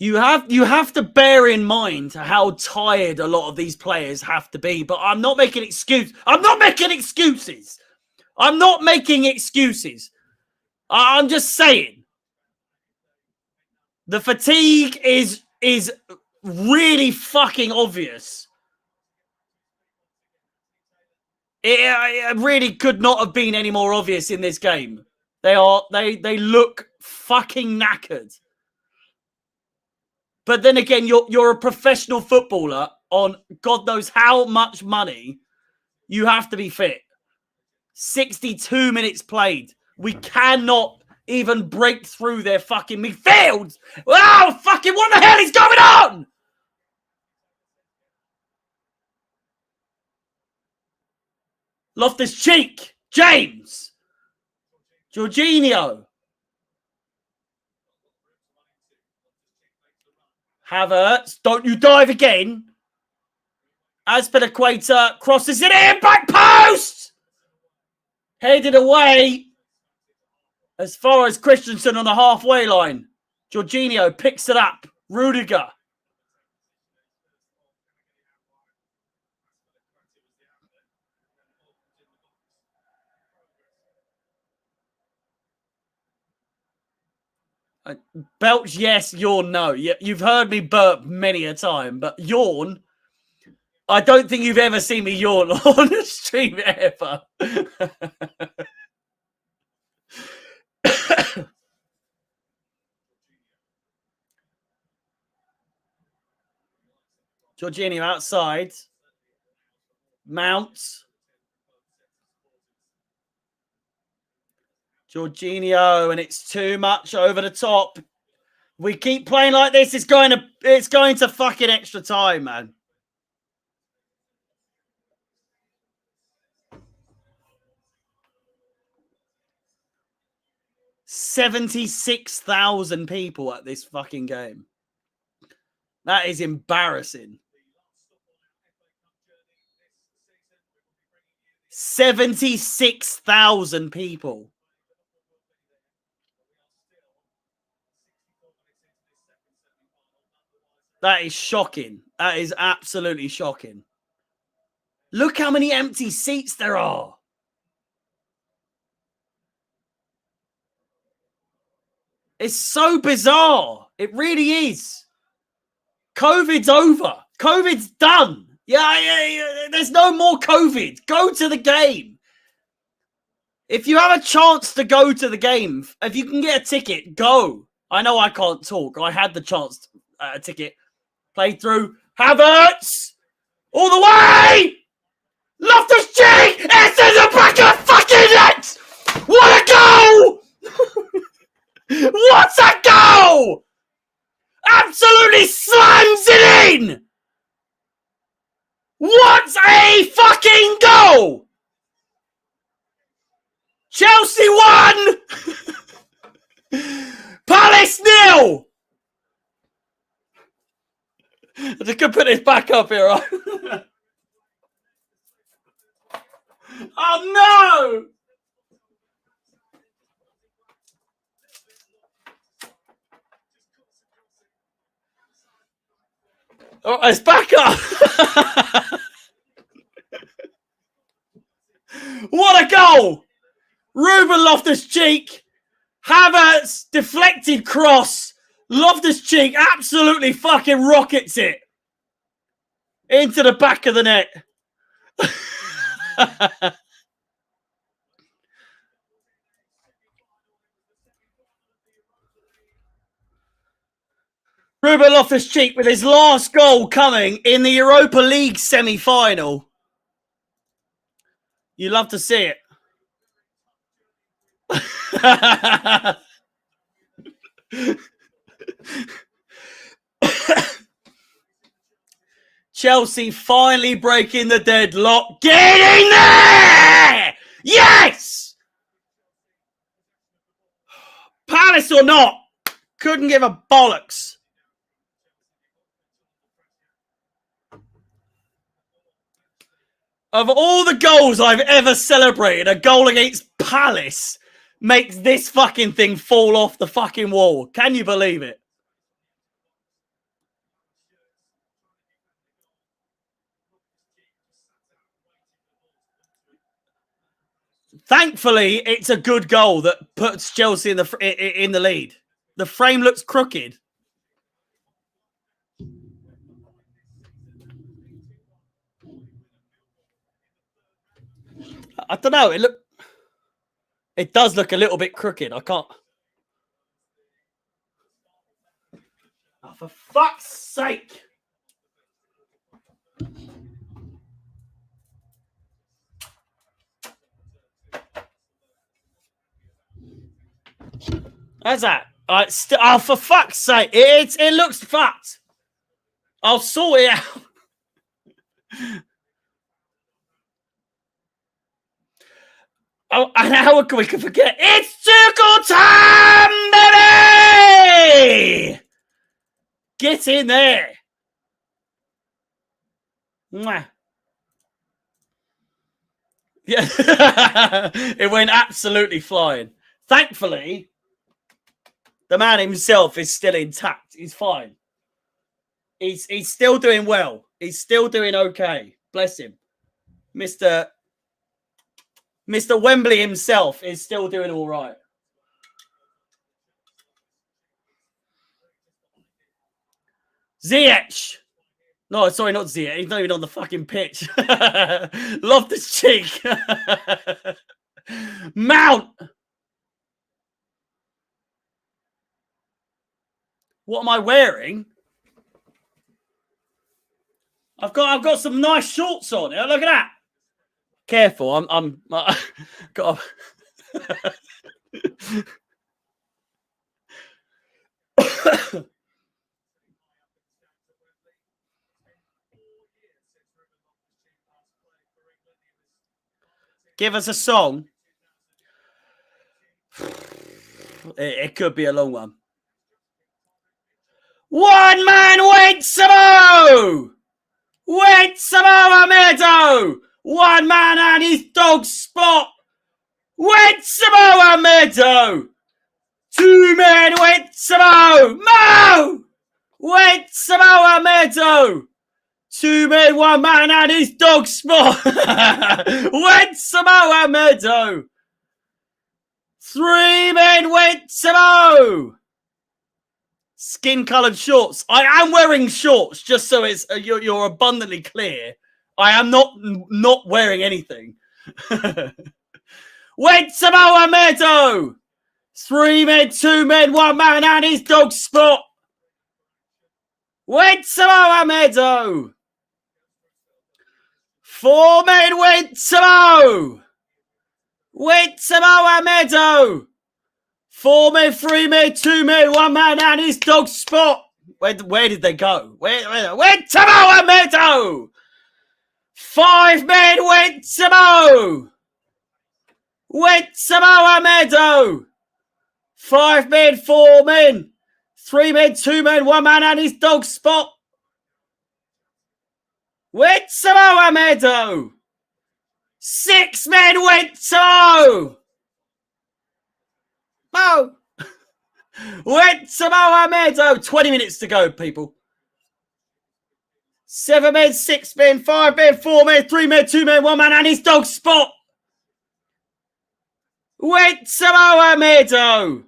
You have to bear in mind how tired a lot of these players have to be. But I'm not making excuses. I'm not making excuses. I'm not making excuses. I'm just saying the fatigue is really fucking obvious. It really could not have been any more obvious in this game. They look fucking knackered. But then again, you're a professional footballer on God knows how much money. You have to be fit. 62 minutes played. We cannot even break through their fucking midfield. Wow, fucking what the hell is going on? Loftus-Cheek, James, Jorginho, Havertz, don't you dive again. Azpilicueta crosses it in, back post! Headed away as far as Christensen on the halfway line. Jorginho picks it up. Rudiger. Belch, yes. Yawn, no. You've heard me burp many a time, but yawn, I don't think you've ever seen me yawn on a stream ever. Jorginho outside. Mounts. Jorginho, and it's too much over the top. We keep playing like this, it's going to fucking extra time, man. $76,000 people at this fucking game. That is embarrassing. 76,000 people. That is shocking. That is absolutely shocking. Look how many empty seats there are. It's so bizarre. It really is. COVID's over. COVID's done. Yeah. There's no more COVID. Go to the game. If you have a chance to go to the game, if you can get a ticket, go. I know I can't talk. I had the chance, a ticket. Played through. Havertz! All the way! Loftus-Cheek! It's in the back of the fucking net! What a goal! What a goal! Absolutely slams it in! What a fucking goal! Chelsea 1! Palace 0! I'm just going to put this back up here, right? Oh, no! Oh, it's back up! What a goal! Ruben Loftus-Cheek, Havertz, deflected cross. Loftus-Cheek absolutely fucking rockets it into the back of the net. Ruben Loftus-Cheek with his last goal coming in the Europa League semi-final. You love to see it. Chelsea finally breaking the deadlock. Get in there! Yes! Palace or not, couldn't give a bollocks. Of all the goals I've ever celebrated, a goal against Palace makes this fucking thing fall off the fucking wall. Can you believe it? Thankfully, it's a good goal that puts Chelsea in the lead. The frame looks crooked. I don't know. It does look a little bit crooked. I can't. Oh, for fuck's sake! How's that? Oh, for fuck's sake! It looks fucked. I'll sort it out. Oh, and how can we forget? It's Tuchel time, baby! Get in there. Mwah. Yeah. It went absolutely flying. Thankfully, the man himself is still intact. He's fine. He's still doing well. He's still doing okay. Bless him. Mr. Wembley himself is still doing all right. Ziyech. No, sorry, not Ziyech. He's not even on the fucking pitch. Loftus-Cheek. Mount. What am I wearing? I've got some nice shorts on. Look at that. Careful, I'm got. Give us a song. It could be a long one. One man waits Samo! Wait Samoa Meadow! One man and his dog Spot! Wait Samoa Meadow! Two men wait Samo! Mo! Wait, Samoa Meadow! 2 men, 1 man, and his dog spot. Went Samoa Meadow. 3 men went Samoa. Skin-coloured shorts. I am wearing shorts, just so it's you're abundantly clear. I am not wearing anything. Went Samoa Meadow. 3 men, 2 men, 1 man, and his dog spot. Went Samoa Meadow. 4 men went Samoa. Went Samoa Meadow. 4 men, 3 men, 2 men, 1 man, and his dog spot. Where did they go? Went Samoa Meadow. 5 men went Samoa. Went Samoa Meadow. 5 men, 4 men, 3 men, 2 men, 1 man, and his dog spot. Went Samoa Meadow. 6 men went Samoa. Mo. Went Samoa Meadow. 20 minutes to go, people. 7 men, 6 men, 5 men, 4 men, 3 men, 2 men, 1 man, and his dog spot. Went Samoa Meadow.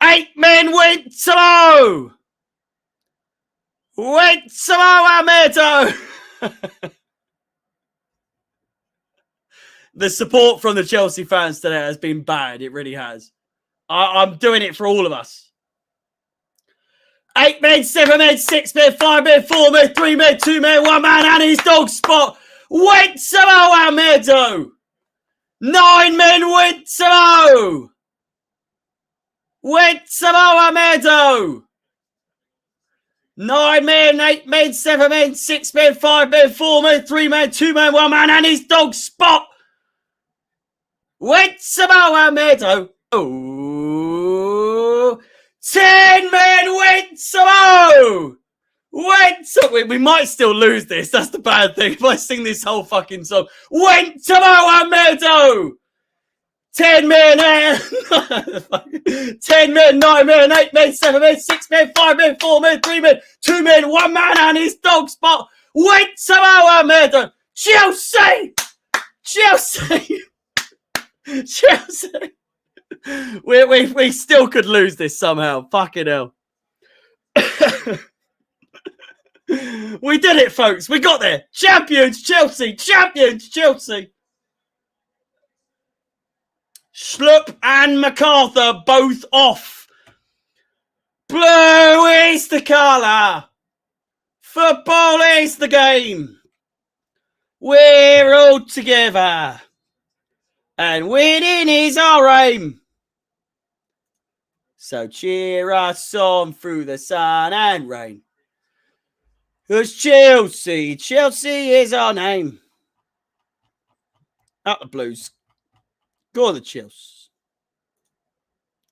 8 men went Samoa. Went Samoa Meadow. The support from the Chelsea fans today has been bad. It really has. I'm doing it for all of us. 8 men, 7 men, 6 men, 5 men, 4 men, 3 men, 2 men, 1 man, and his dog spot. Went Samoa Meadow. 9 men went Samoa. Went Samoa Meadow. 9 men, 8 men, 7 men, 6 men, 5 men, 4 men, 3 men, 2 men, 1 man, and his dog spot. Went Samoa Meadow. Oh. 10 men went Samoa. Went Samoa. We might still lose this. That's the bad thing. If I sing this whole fucking song. Went Samoa Meadow. 10 men, 10 men, 9 men, 8 men, 7 men, 6 men, 5 men, 4 men, 3 men, 2 men, 1 man, and his dog spot. Went Samoa Meadow. Chelsea! Chelsea! Chelsea! We still could lose this somehow. Fucking hell. We did it, folks. We got there. Champions, Chelsea. Champions, Chelsea. Schlupp and MacArthur both off. Blue is the colour. Football is the game. We're all together. And winning is our aim. So cheer us on through the sun and rain. 'Cause Chelsea is our name. Up the Blues. Go on the Chills.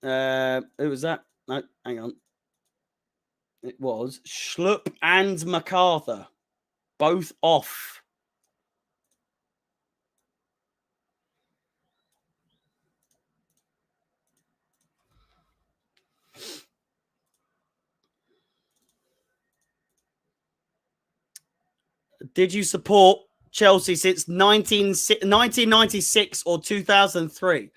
Who was that? No, hang on. It was Schlupp and MacArthur. Both off. Did you support Chelsea since 1996 or 2003?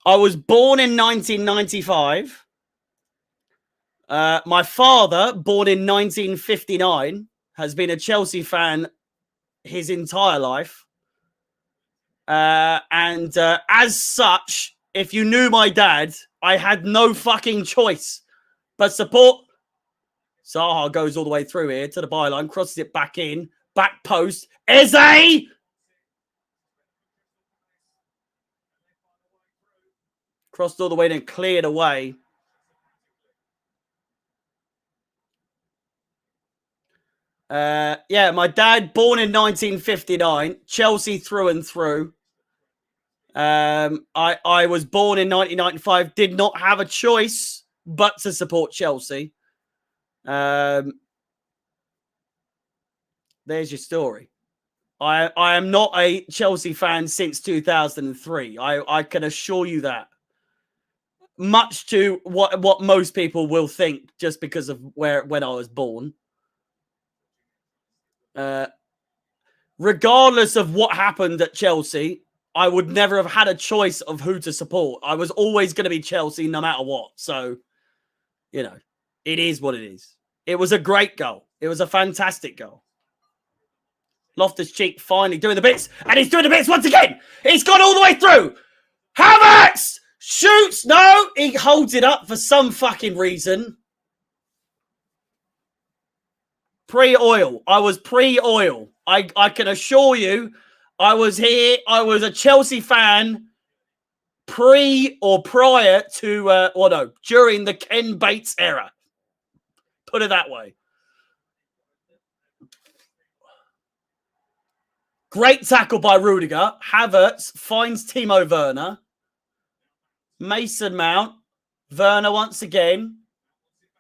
I was born in 1995. My father, born in 1959, has been a Chelsea fan his entire life. And as such, if you knew my dad, I had no fucking choice but support. Zaha goes all the way through here to the byline, crosses it back in, back post. Eze! Crossed all the way, then cleared away. Yeah, my dad, born in 1959, Chelsea through and through. I was born in 1995, did not have a choice but to support Chelsea. There's your story. I am not a Chelsea fan since 2003. I can assure you that. much to what most people will think just because of when I was born. Regardless of what happened at Chelsea, I would never have had a choice of who to support. I was always going to be Chelsea no matter what. So, you know, it is what it is. It was a great goal. It was a fantastic goal. Loftus-Cheek finally doing the bits, and he's doing the bits once again. He's gone all the way through. Havertz shoots. No, he holds it up for some fucking reason. Pre-oil. I was pre-oil. I can assure you, I was here. I was a Chelsea fan pre or prior to, during the Ken Bates era. Put it that way. Great tackle by Rudiger. Havertz finds Timo Werner. Mason Mount. Werner once again.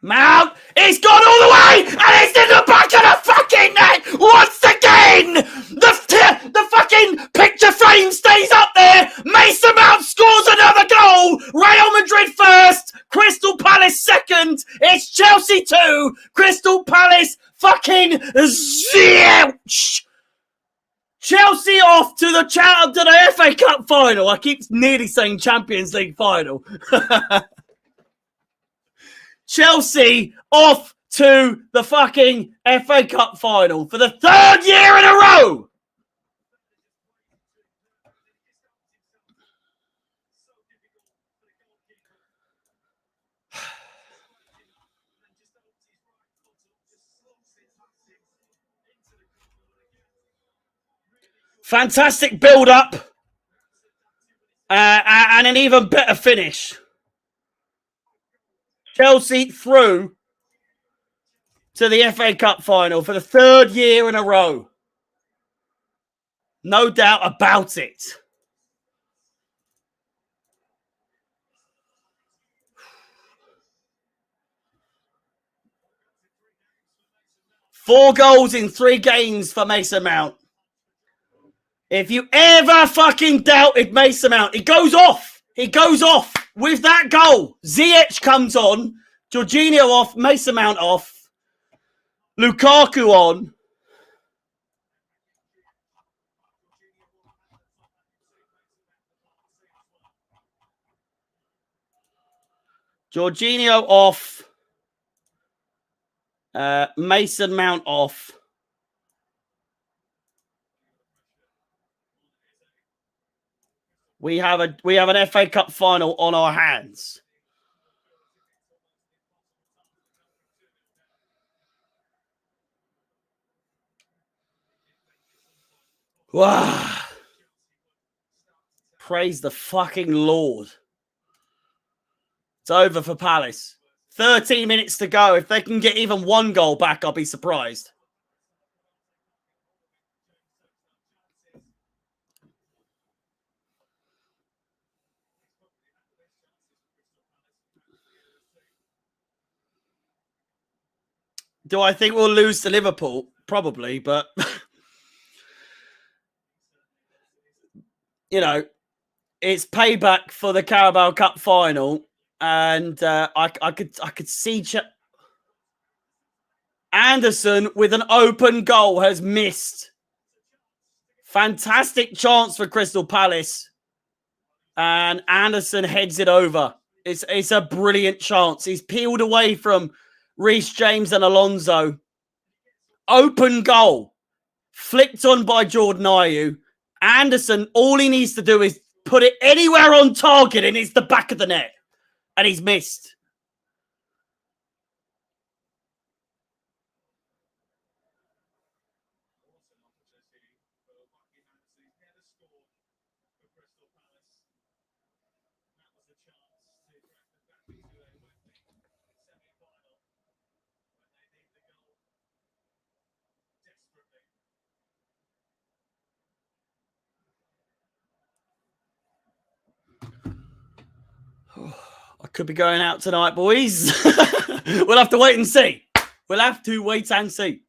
Mount, he's gone all the way, and it's in the back of the fucking net once again. The fucking picture frame stays up there. Mason Mount scores another goal. Real Madrid first, Crystal Palace second. It's Chelsea 2, Crystal Palace fucking 0. Chelsea off to the FA Cup final. I keep nearly saying Champions League final. Chelsea off to the fucking FA Cup final for the 3rd year in a row. Fantastic build-up and an even better finish. Chelsea through to the FA Cup final for the 3rd year in a row. No doubt about it. Four goals in 3 games for Mason Mount. If you ever fucking doubted Mason Mount, he goes off. He goes off with that goal. Ziyech comes on. Jorginho off. Mason Mount off. Lukaku on. Jorginho off. Mason Mount off. We have an FA Cup final on our hands. Wow. Praise the fucking Lord. It's over for Palace. 13 minutes to go. If they can get even 1 goal back, I'll be surprised. Do I think we'll lose to Liverpool? Probably, but you know, it's payback for the Carabao Cup final, and I could see Anderson with an open goal has missed. Fantastic chance for Crystal Palace, and Anderson heads it over. It's a brilliant chance. He's peeled away from Reece James and Alonso. Open goal. Flicked on by Jordan Ayew. Anderson, all he needs to do is put it anywhere on target and it's the back of the net. And he's missed. I could be going out tonight, boys. We'll have to wait and see. We'll have to wait and see.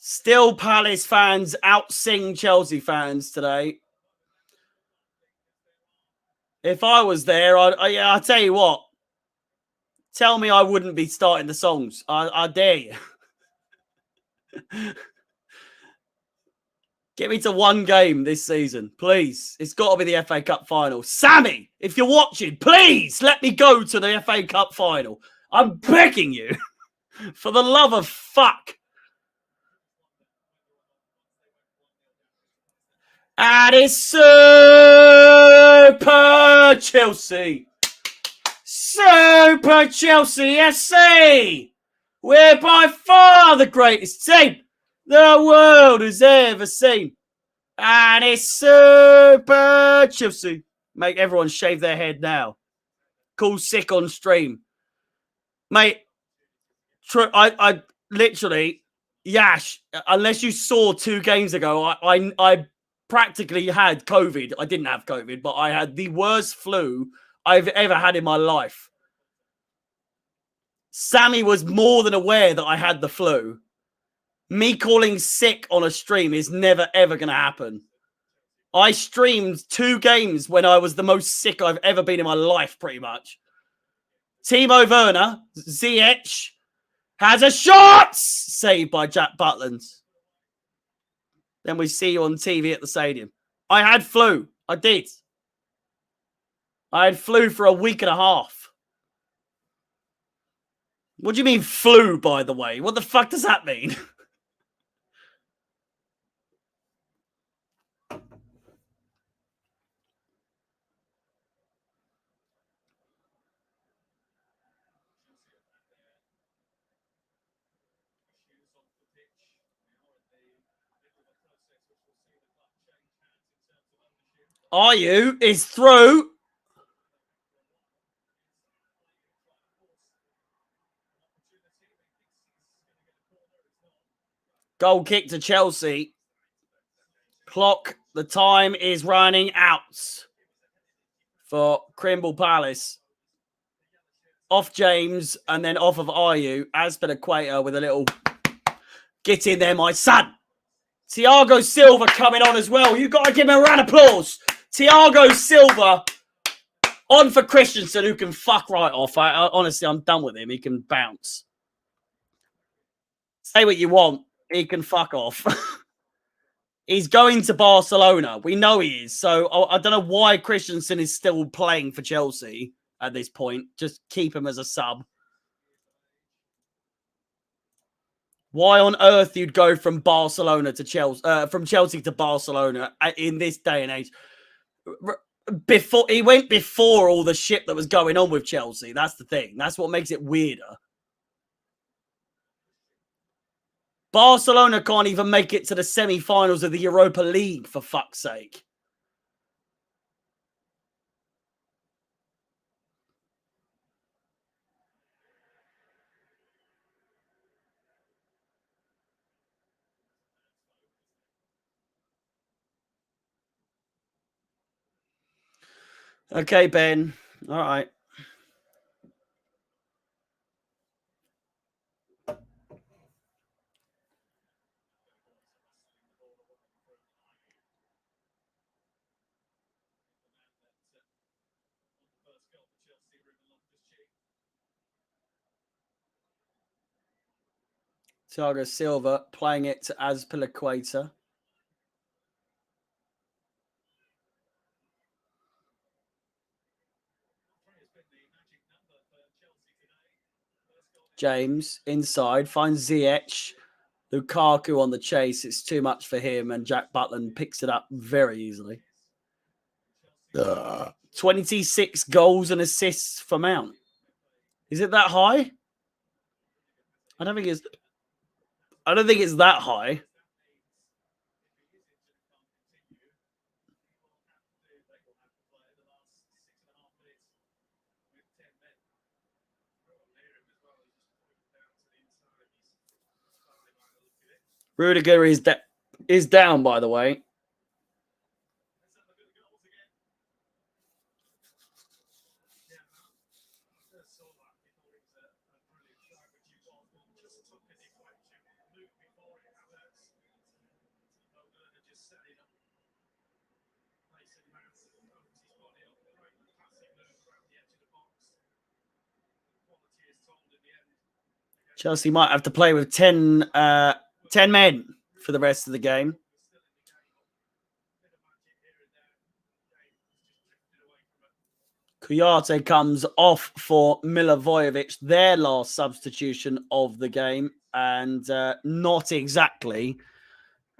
Still Palace fans out-sing Chelsea fans today. If I was there, I'll tell you what. Tell me I wouldn't be starting the songs. I dare you. Get me to one game this season, please. It's got to be the FA Cup final. Sammy, if you're watching, please let me go to the FA Cup final. I'm begging you. For the love of fuck. And it's Super Chelsea. Super Chelsea SC. We're by far the greatest team the world has ever seen. And it's Super Chelsea. Make everyone shave their head now. Call sick on stream. Mate, I literally, Yash, unless you saw 2 games ago, I practically had COVID. I didn't have COVID, but I had the worst flu I've ever had in my life. Sammy was more than aware that I had the flu. Me calling sick on a stream is never, ever going to happen. I streamed 2 games when I was the most sick I've ever been in my life, pretty much. Timo Werner, Ziyech, has a shot! Saved by Jack Butland. Then we see you on TV at the stadium. I had flu. I did. I had flu for a week and a half. What do you mean flu, by the way? What the fuck does that mean? Are you? Is through. Goal kick to Chelsea. Clock. The time is running out for Crystal Palace. Off James and then off of Ayew. Azpilicueta with a little get in there, my son. Thiago Silva coming on as well. You've got to give him a round of applause. Thiago Silva on for Christensen, who can fuck right off. Honestly, I'm done with him. He can bounce. Say what you want. He can fuck off. He's going to Barcelona. We know he is. So I don't know why Christensen is still playing for Chelsea at this point. Just keep him as a sub. Why on earth you'd go from Barcelona to Chelsea, from Chelsea to Barcelona in this day and age? Before he went before all the shit that was going on with Chelsea. That's the thing. That's what makes it weirder. Barcelona can't even make it to the semi-finals of the Europa League, for fuck's sake. Okay, Ben. All right. Thiago Silva playing it to Azpilicueta. James inside finds Ziyech. Lukaku on the chase. It's too much for him, and Jack Butland picks it up very easily. 26 goals and assists for Mount. Is it that high? I don't think it's that high. Rudiger is down, by the way. Chelsea might have to play with 10 men for the rest of the game. Kuyate comes off for Milivojevic, their last substitution of the game, and not exactly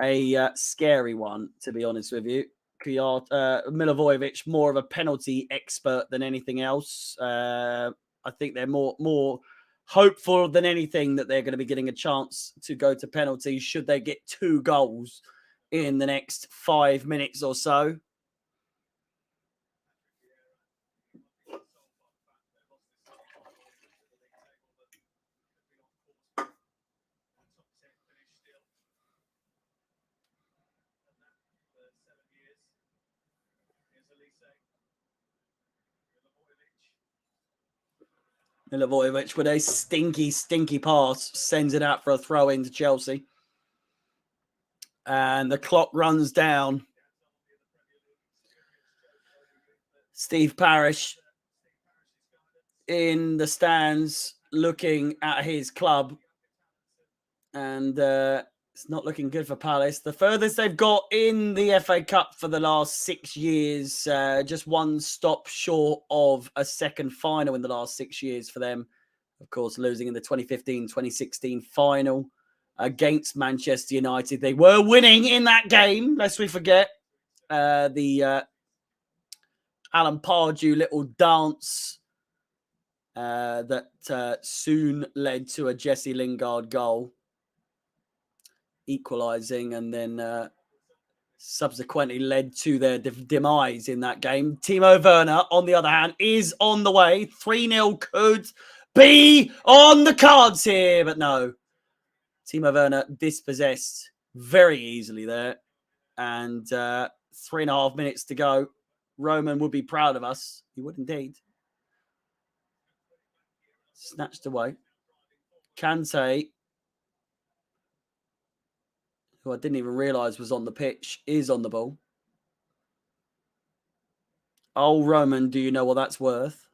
a scary one, to be honest with you. Milivojevic, more of a penalty expert than anything else. I think they're more hopeful than anything that they're going to be getting a chance to go to penalties should they get 2 goals in the next 5 minutes or so. Milivojevic with a stinky pass sends it out for a throw into Chelsea. And the clock runs down. Steve Parish in the stands looking at his club. And it's not looking good for Palace. The furthest they've got in the FA Cup for the last 6 years, just one stop short of a second final in the last 6 years for them. Of course, losing in the 2015-2016 final against Manchester United. They were winning in that game, lest we forget. The Alan Pardew little dance that soon led to a Jesse Lingard goal, equalising, and then subsequently led to their demise in that game. Timo Werner, on the other hand, is on the way. 3-0 could be on the cards here, but no. Timo Werner dispossessed very easily there. And 3.5 minutes to go. Roman would be proud of us. He would indeed. Snatched away. Kante, who I didn't even realise was on the pitch, is on the ball. Oh, Roman, do you know what that's worth?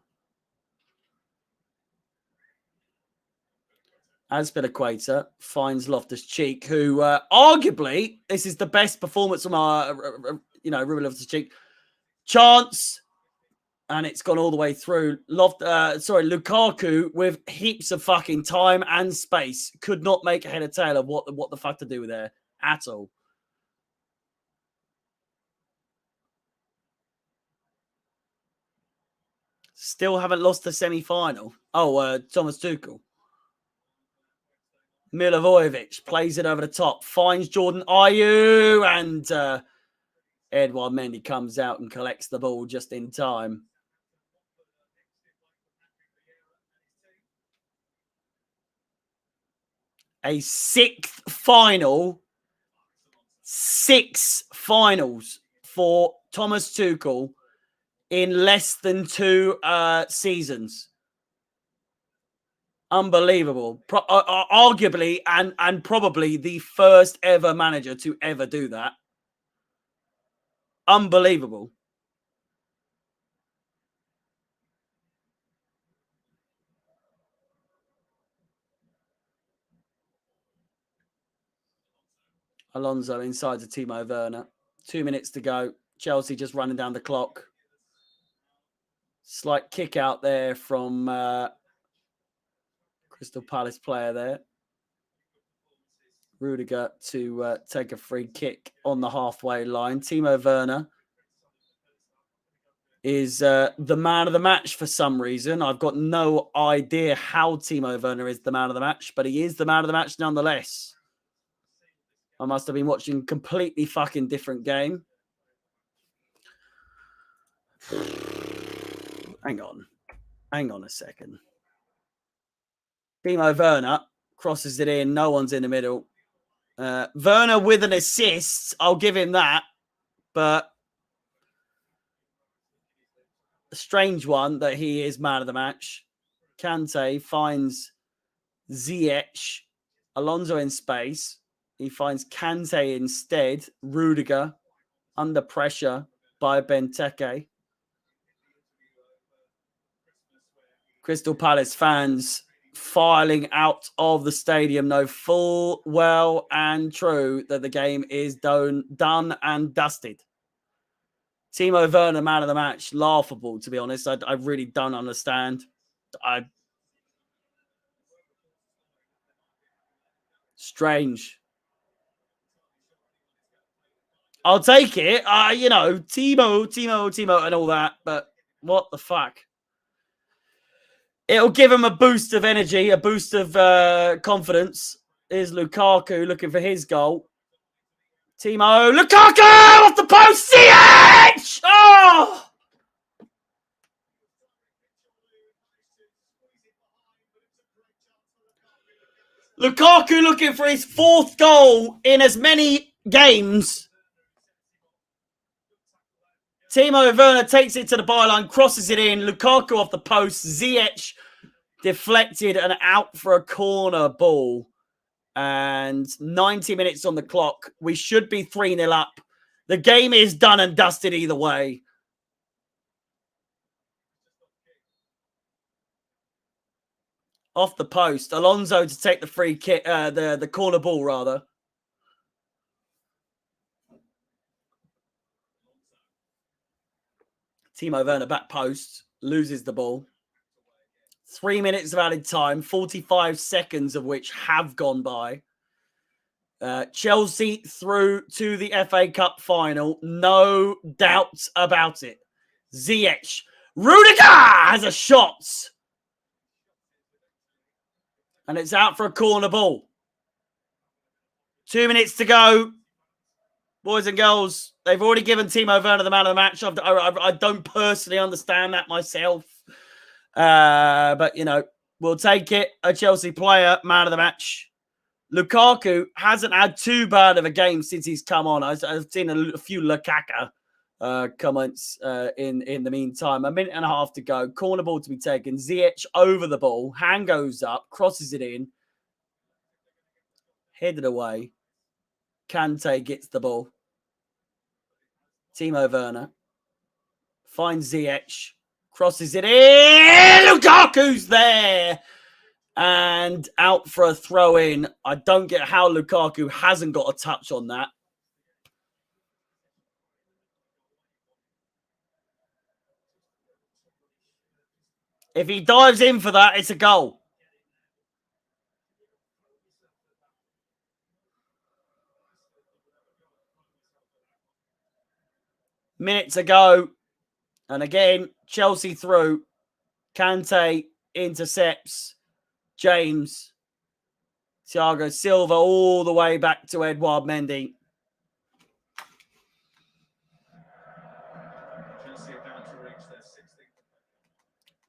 Azpilicueta finds Loftus-Cheek, who arguably, this is the best performance from Ruben Loftus-Cheek. Chance, and it's gone all the way through. Lukaku, with heaps of fucking time and space, could not make a head or tail of what the fuck to do there at all. Still haven't lost the semi-final. Oh, Thomas Tuchel. Milivojevic plays it over the top, finds Jordan Ayew, and Edouard Mendy comes out and collects the ball just in time. A 6th final. 6 finals for Thomas Tuchel in less than 2 seasons. Unbelievable. Arguably and probably the first ever manager to ever do that. Unbelievable. Alonso inside to Timo Werner. 2 minutes to go. Chelsea just running down the clock. Slight kick out there from Crystal Palace player there. Rudiger to take a free kick on the halfway line. Timo Werner is the man of the match for some reason. I've got no idea how Timo Werner is the man of the match, but he is the man of the match nonetheless. I must have been watching a completely fucking different game. Hang on a second. Timo Werner crosses it in. No one's in the middle. Werner with an assist. I'll give him that. But a strange one that he is man of the match. Kante finds Ziyech. Alonso in space. He finds Kante instead. Rudiger under pressure by Benteke. Crystal Palace fans filing out of the stadium know full well and true that the game is done and dusted. Timo Werner, man of the match, laughable, to be honest. I really don't understand. Strange. I'll take it. You know, Timo, and all that, but what the fuck? It'll give him a boost of energy, a boost of confidence. Here's Lukaku looking for his goal. Timo, Lukaku off the post, CH! Oh! Lukaku looking for his 4th goal in as many games. Timo Werner takes it to the byline, crosses it in. Lukaku off the post. Ziyech deflected and out for a corner ball. And 90 minutes on the clock. We should be 3-0 up. The game is done and dusted either way. Off the post. Alonso to take the free kick, the corner ball, rather. Timo Werner back post. Loses the ball. 3 minutes of added time. 45 seconds of which have gone by. Chelsea through to the FA Cup final. No doubts about it. Ziyech. Rudiger has a shot. And it's out for a corner ball. 2 minutes to go. Boys and girls, they've already given Timo Werner the man of the match. I don't personally understand that myself. But, you know, we'll take it. A Chelsea player, man of the match. Lukaku hasn't had too bad of a game since he's come on. I've seen a few Lukaku comments in the meantime. A minute and a half to go. Corner ball to be taken. Ziyech over the ball. Hand goes up. Crosses it in. Headed away. Kante gets the ball. Timo Werner finds Ziyech. Crosses it in. Lukaku's there. And out for a throw-in. I don't get how Lukaku hasn't got a touch on that. If he dives in for that, it's a goal. Minute to go. And again, Chelsea through. Kante intercepts. James. Thiago Silva all the way back to Edouard Mendy.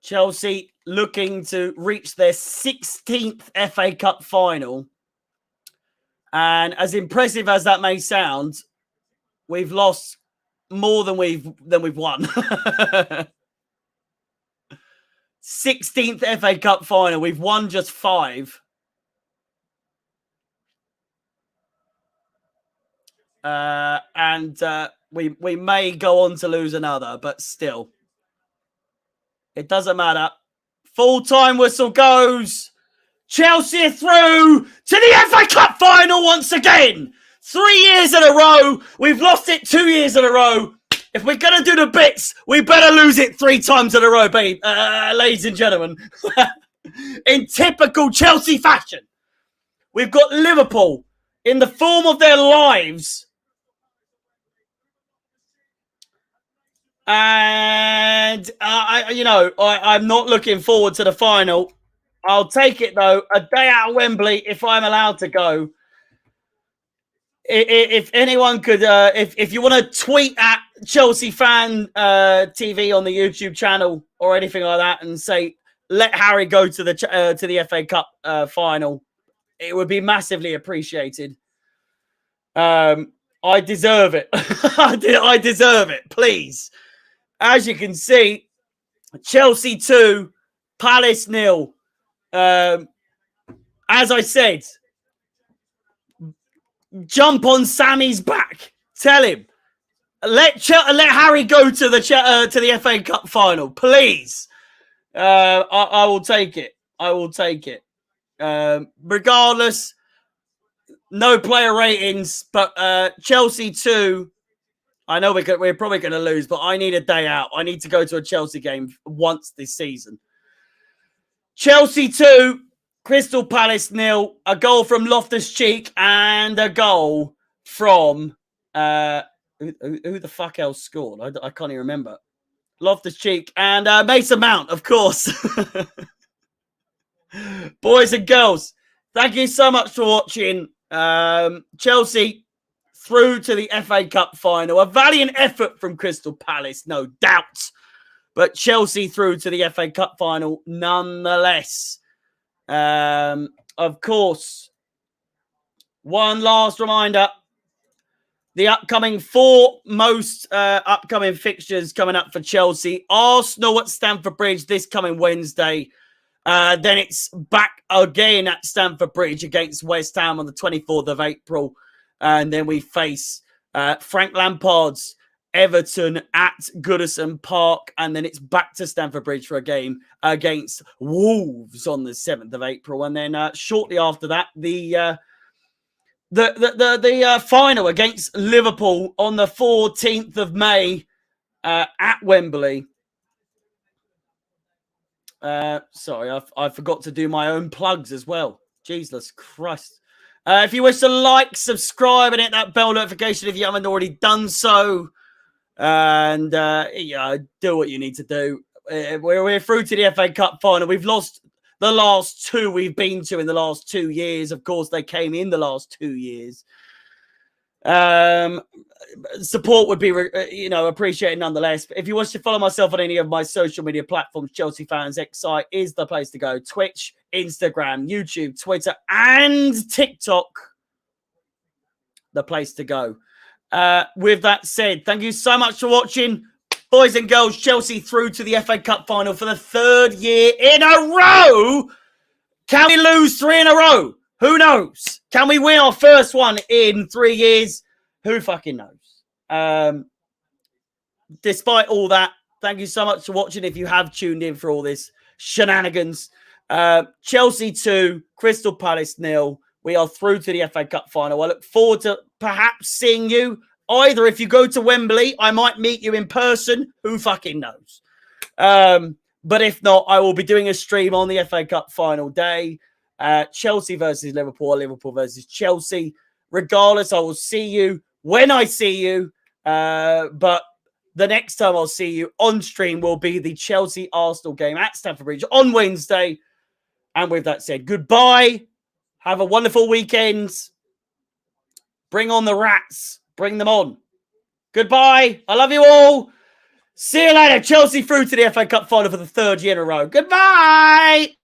Chelsea looking to reach their 16th FA Cup final. And as impressive as that may sound, we've lost more than we've won. 16th FA Cup final. We've won just 5. And we may go on to lose another, but still. It doesn't matter. Full-time whistle goes. Chelsea are through to the FA Cup final once again. 3 years in a row. We've lost it 2 years in a row. If we're going to do the bits, we better lose it 3 times in a row, babe. Ladies and gentlemen. In typical Chelsea fashion. We've got Liverpool in the form of their lives. And, I'm not looking forward to the final. I'll take it, though. A day out of Wembley, if I'm allowed to go. If anyone could, if you want to tweet at Chelsea Fan TV on the YouTube channel or anything like that and say, let Harry go to the FA Cup final, it would be massively appreciated. I deserve it. I deserve it, please. As you can see, Chelsea 2, Palace 0. As I said, Jump on Sammy's back. Tell him. Let Harry go to the FA Cup final, please. I will take it. I will take it. Regardless, no player ratings, but Chelsea 2. I know we're probably going to lose, but I need a day out. I need to go to a Chelsea game once this season. Chelsea 2, Crystal Palace 0. A goal from Loftus-Cheek and a goal from who the fuck else scored? I can't even remember. Loftus-Cheek and Mason Mount, of course. Boys and girls, thank you so much for watching. Chelsea through to the FA Cup final. A valiant effort from Crystal Palace, no doubt. But Chelsea through to the FA Cup final nonetheless. Of course, one last reminder. The upcoming 4 most upcoming fixtures coming up for Chelsea. Arsenal at Stamford Bridge this coming Wednesday. Then it's back again at Stamford Bridge against West Ham on the 24th of April. And then we face Frank Lampard's Everton at Goodison Park. And then it's back to Stamford Bridge for a game against Wolves on the 7th of April. And then shortly after that, the final against Liverpool on the 14th of May at Wembley. Sorry, I forgot to do my own plugs as well. Jesus Christ. If you wish to like, subscribe, and hit that bell notification if you haven't already done so. And do what you need to do. We're through to the FA Cup final. We've lost the last 2 we've been to in the last 2 years. Of course, they came in the last 2 years. Support would be, appreciated nonetheless. But if you wish to follow myself on any of my social media platforms, Chelsea Fans X is the place to go. Twitch, Instagram, YouTube, Twitter, and TikTok, the place to go. With that said, thank you so much for watching. Boys and girls, Chelsea through to the FA Cup final for the 3rd year in a row. Can we lose 3 in a row? Who knows? Can we win our first one in 3 years? Who fucking knows? Despite all that, thank you so much for watching. If you have tuned in for all this shenanigans. Chelsea 2, Crystal Palace 0. We are through to the FA Cup final. I look forward to perhaps seeing you. Either if you go to Wembley, I might meet you in person. Who fucking knows? But if not, I will be doing a stream on the FA Cup final day. Chelsea versus Liverpool, Liverpool versus Chelsea. Regardless, I will see you when I see you. But the next time I'll see you on stream will be the Chelsea-Arsenal game at Stamford Bridge on Wednesday. And with that said, goodbye. Have a wonderful weekend. Bring on the Rats. Bring them on. Goodbye. I love you all. See you later. Chelsea through to the FA Cup final for the 3rd year in a row. Goodbye.